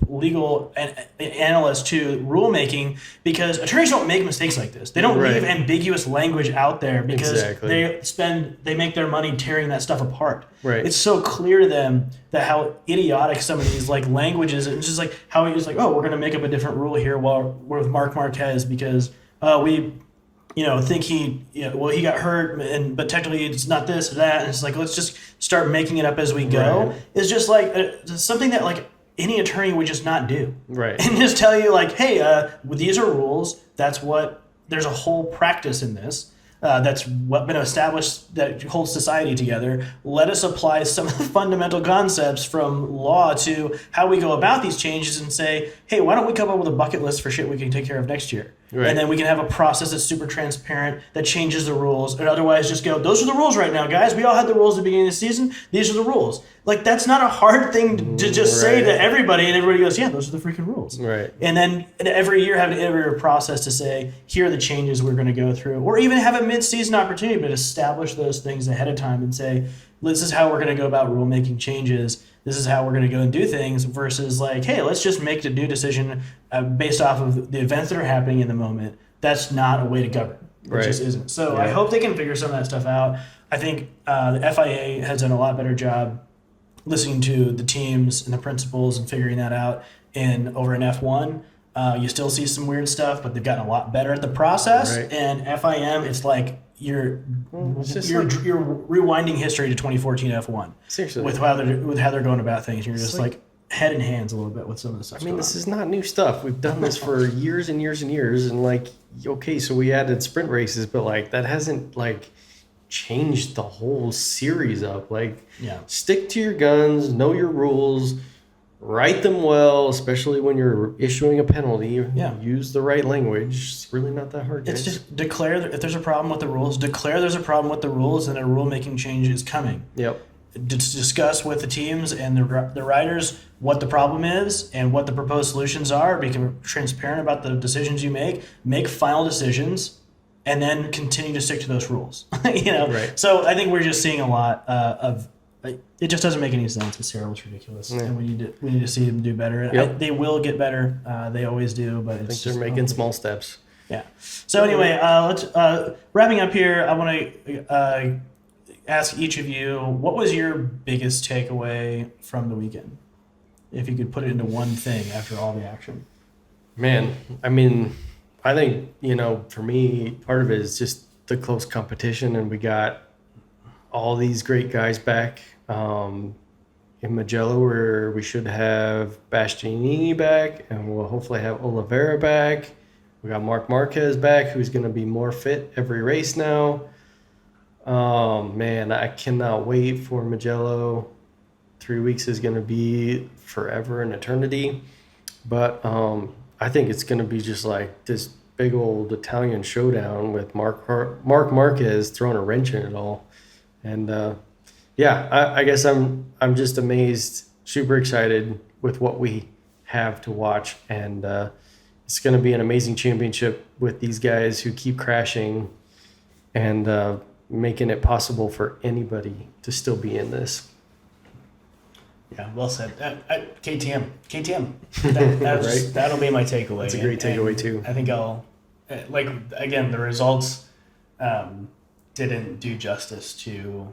legal analyst to rulemaking, because attorneys don't make mistakes like this. They don't leave ambiguous language out there because they make their money tearing that stuff apart. Right. It's so clear to them that how idiotic some of these like languages. It's just like how he was like, oh, we're gonna make up a different rule here while we're with Marc Marquez because we think he got hurt, but technically it's not this or that. And it's like, let's just start making it up as we go. Right. It's just like something that like any attorney would just not do. Right. And just tell you like, hey, these are rules. There's a whole practice in this. That's been established that holds society together. Let us apply some of the fundamental concepts from law to how we go about these changes and say, hey, why don't we come up with a bucket list for shit we can take care of next year? Right. And then we can have a process that's super transparent that changes the rules, and otherwise just go, those are the rules right now, guys. We all had the rules at the beginning of the season. These are the rules. Like, that's not a hard thing to just say to everybody, and everybody goes, yeah, those are the freaking rules. Right. And then every year have an iterative process to say, here are the changes we're going to go through, or even have a mid-season opportunity, but establish those things ahead of time and say, this is how we're going to go about rulemaking changes. This is how we're going to go and do things, versus like, hey, let's just make a new decision based off of the events that are happening in the moment. That's not a way to govern. It just isn't. So I hope they can figure some of that stuff out. I think the FIA has done a lot better job listening to the teams and the principals and figuring that out over in F1. You still see some weird stuff, but they've gotten a lot better at the process. Right. And FIM, it's like you're rewinding history to 2014 F1. Seriously, with how they're going about things. You're just like head in hands a little bit with some of the stuff. I mean, this is not new stuff. We've done this for years and years and years, and like, okay, so we added sprint races, but like that hasn't like changed the whole series up. Like, stick to your guns, know your rules. Write them well, especially when you're issuing a penalty. Use the right language. It's really not that hard, guys. It's just declare if there's a problem with the rules. Declare there's a problem with the rules, and a rule-making change is coming. Yep. Discuss with the teams and the riders what the problem is and what the proposed solutions are. Become transparent about the decisions you make. Make final decisions, and then continue to stick to those rules. Right. So I think we're just seeing a lot of it just doesn't make any sense. Sarah was ridiculous, Yeah. and we need to see them do better. And Yep. they will get better. They always do, but I think it's they're just, making small steps. yeah. So anyway, let's wrapping up here. I want to ask each of you, what was your biggest takeaway from the weekend? If you could put it into one thing after all the action. Man, I mean, I think, for me, part of it is just the close competition, and we got all these great guys back. In Mugello, where we should have Bastianini back, and we'll hopefully have Oliveira back. We got Marc Marquez back, who's going to be more fit every race now. Man, I cannot wait for Mugello. 3 weeks is going to be forever and eternity. But I think it's going to be just like this big old Italian showdown with Marc Marquez throwing a wrench in it all. And I guess I'm just amazed, super excited with what we have to watch. And it's going to be an amazing championship with these guys who keep crashing and making it possible for anybody to still be in this. Yeah, well said. KTM. That'll be my takeaway. That's a great takeaway, And too. I think I'll again, the results didn't do justice to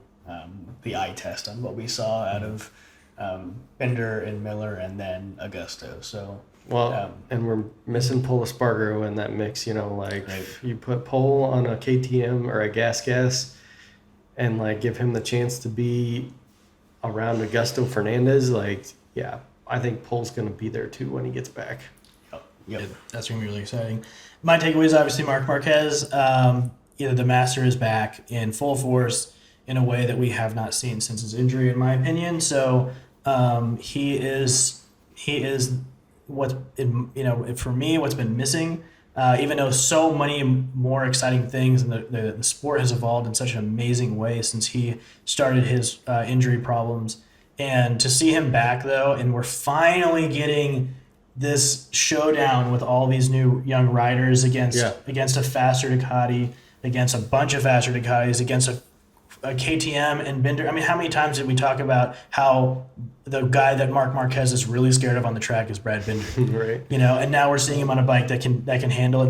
the eye test on what we saw out of Bender and Miller and then Augusto. So Well, and we're missing Pol Espargaro in that mix, Right. you put Pol on a KTM or a gas and give him the chance to be around Augusto Fernandez, I think Pol's going to be there too when he gets back. Yep. That's going to be really exciting. My takeaway is obviously Marc Marquez. The master is back in full force in a way that we have not seen since his injury, in my opinion. So he is what's for me what's been missing. Even though so many more exciting things and the sport has evolved in such an amazing way since he started his injury problems. And to see him back, though, and we're finally getting this showdown with all these new young riders against a faster Ducati, against a bunch of faster Ducatis, against a KTM and Bender. I mean, how many times did we talk about how the guy that Marc Marquez is really scared of on the track is Brad Binder? Right. And now we're seeing him on a bike that can handle it,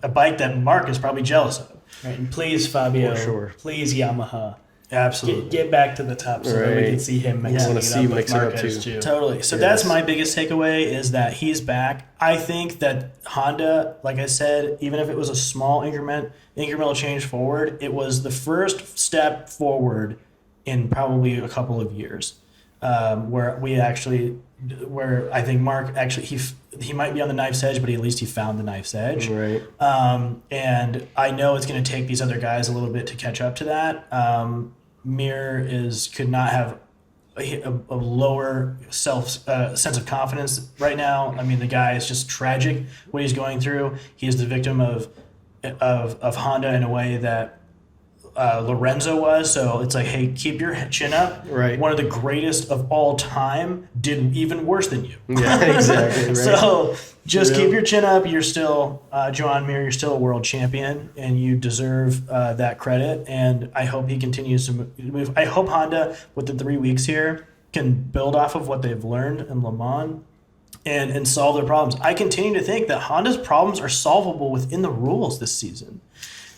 a bike that Marc is probably jealous of. Right. And please, Fabio, For sure. please, Yamaha, Absolutely. get back to the top so that we Right. can see him I mixing wanna it see up him with mix it up Marquez too. too. Totally. So Yes. that's my biggest takeaway is that he's back. I think that Honda, like I said, even if it was a small incremental change forward, it was the first step forward in probably a couple of years, where I think Marc actually he might be on the knife's edge, but at least he found the knife's edge. Right. And I know it's going to take these other guys a little bit to catch up to that. Mir could not have a lower sense of confidence right now. I mean, the guy is just tragic what he's going through. He is the victim of Honda in a way that Lorenzo was. So it's like, hey, keep your chin up. Right. One of the greatest of all time did even worse than you. Yeah, exactly. Right. So just Yeah. keep your chin up. You're still, Joan Mir, you're still a world champion, and you deserve that credit. And I hope he continues to move. I hope Honda, with the 3 weeks here, can build off of what they've learned in Le Mans and solve their problems. I continue to think that Honda's problems are solvable within the rules this season.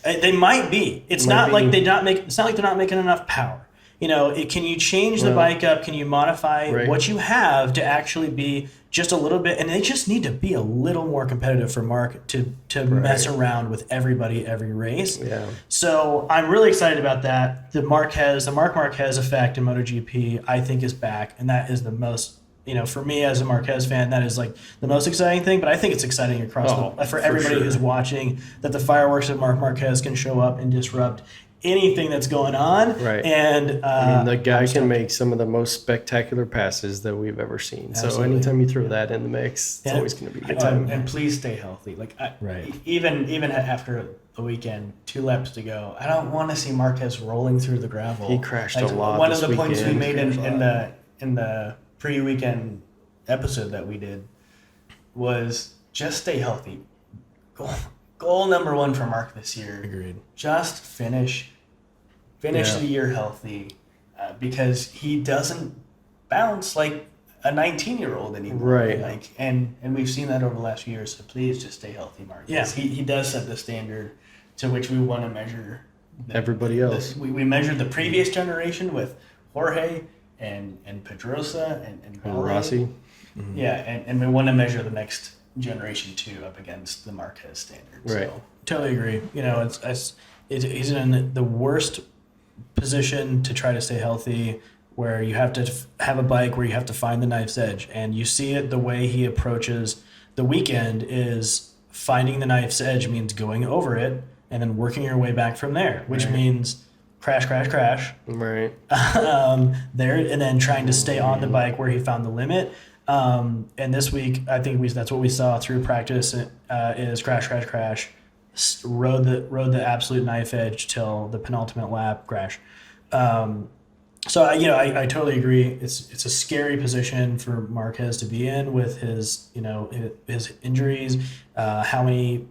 They might be. It's not like they're not making enough power. Can you change the bike up? Can you modify what you have to actually be just a little bit? And they just need to be a little more competitive for Marc to mess around with everybody every race. Yeah. So I'm really excited about that. The Marc Marquez effect in MotoGP, I think, is back, and that is the most. For me as a Marquez fan, that is like the most exciting thing. But I think it's exciting across for everybody sure. who's watching that the fireworks of Marc Marquez can show up and disrupt anything that's going on. Right. And The guy can make some of the most spectacular passes that we've ever seen. So Absolutely. anytime you throw that in the mix, it's always going to be a good time. And please stay healthy. Right. Even after the weekend, 2 laps to go, I don't want to see Marquez rolling through the gravel. He crashed a lot One this of the points we weekend. made in the pre-weekend episode that we did was just stay healthy. Goal number 1 for Marc this year. Agreed. Just finish Yeah. the year healthy. because he doesn't bounce like a 19-year-old anymore. Right. Like, and we've seen that over the last few years. So please just stay healthy, Marcus. Yeah. He does set the standard to which we want to measure Everybody else. We measured the previous generation with Jorge and Pedrosa and Valle. Rossi. Yeah, and we want to measure the next generation too up against the Marquez standard. Right. So, Totally agree. You know, he's in the worst position to try to stay healthy, where you have to have a bike where you have to find the knife's edge, and you see it the way he approaches the weekend is finding the knife's edge means going over it and then working your way back from there, which Right. means crash, Right. there, and then trying to stay on the bike where he found the limit. And this week, I think that's what we saw through practice is crash, rode the absolute knife edge till the penultimate lap, crash. So I totally agree. It's a scary position for Marquez to be in with his injuries, how many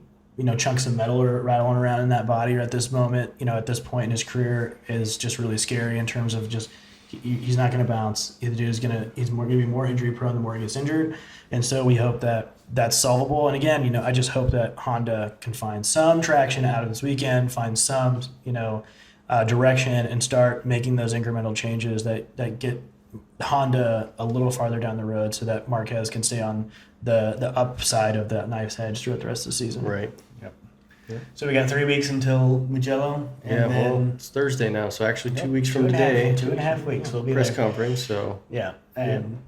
chunks of metal are rattling around in that body at this moment. At this point in his career is just really scary in terms of just he's not going to bounce. The dude he's going to be more injury prone the more he gets injured, and so we hope that that's solvable. And again, I just hope that Honda can find some traction out of this weekend, find some direction, and start making those incremental changes that get Honda a little farther down the road, so that Marquez can stay on the upside of that knife's edge throughout the rest of the season. Right. yep. Yeah. So we got 3 weeks until Mugello, and Yeah, then well, it's Thursday now, so actually 2 Yep, weeks from 2.5 today, 2.5 weeks we'll be press there. conference. So Yeah, and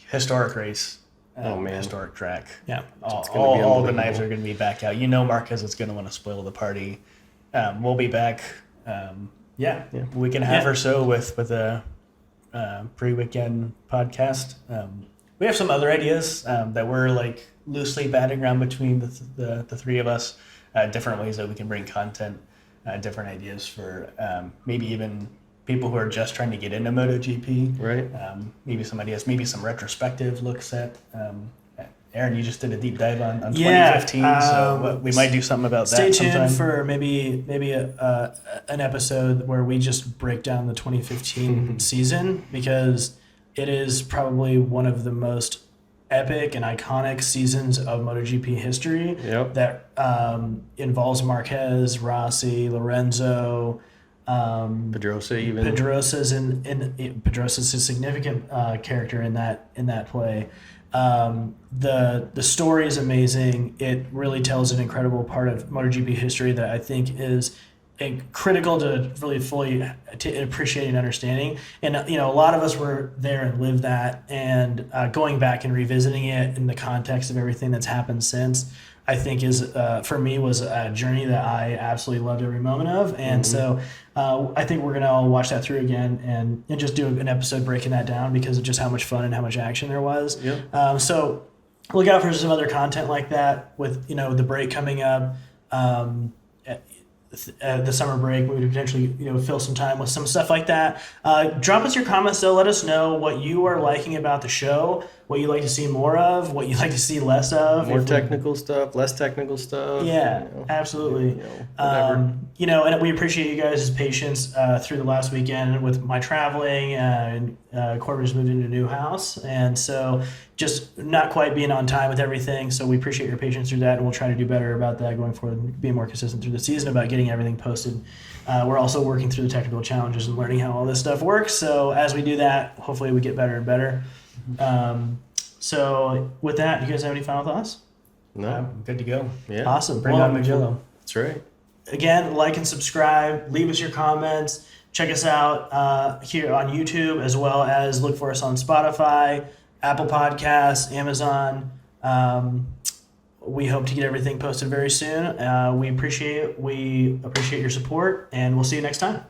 historic race. Oh, man. Historic track. Yeah. All, gonna be all the unbelievable. knives are going to be back out. Marquez is going to want to spoil the party. We'll be back. A week and a half Yeah. or so with a pre-weekend podcast. We have some other ideas that we're like loosely batting around between the three of us. Different ways that we can bring content, different ideas for maybe even people who are just trying to get into MotoGP. right. Maybe some ideas, maybe some retrospective looks at. Aaron, you just did a deep dive on 2015, so we might do something about Stay that tuned sometime. for maybe an episode where we just break down the 2015 season, because it is probably one of the most epic and iconic seasons of MotoGP history. Yep. That involves Marquez, Rossi, Lorenzo. Pedrosa even. Pedrosa's Pedrosa's a significant character in that play. The story is amazing. It really tells an incredible part of MotoGP history that I think is critical to really fully to appreciate and understanding. And a lot of us were there and lived that, and going back and revisiting it in the context of everything that's happened since, I think is for me was a journey that I absolutely loved every moment of. And so I think we're gonna all watch that through again and just do an episode breaking that down because of just how much fun and how much action there was. Yep. So look out for some other content like that with the break coming up. The summer break, we would potentially fill some time with some stuff like that. Drop us your comments though. Let us know what you are liking about the show, what you like to see more of, what you like to see less of. More If we- technical stuff, less technical stuff. Yeah, absolutely. Whatever. And we appreciate you guys' patience through the last weekend with my traveling. And Corbin just moved into a new house, and so just not quite being on time with everything. So we appreciate your patience through that, and we'll try to do better about that going forward, and being more consistent through the season about getting everything posted. We're also working through the technical challenges and learning how all this stuff works. So as we do that, hopefully we get better and better. So with that, you guys have any final thoughts? No. I'm good to go. Yeah. Awesome. Bring Well, on Mugello. That's right. Again, like and subscribe. Leave us your comments. Check us out here on YouTube, as well as look for us on Spotify, Apple Podcasts, Amazon. We hope to get everything posted very soon. We appreciate your support, and we'll see you next time.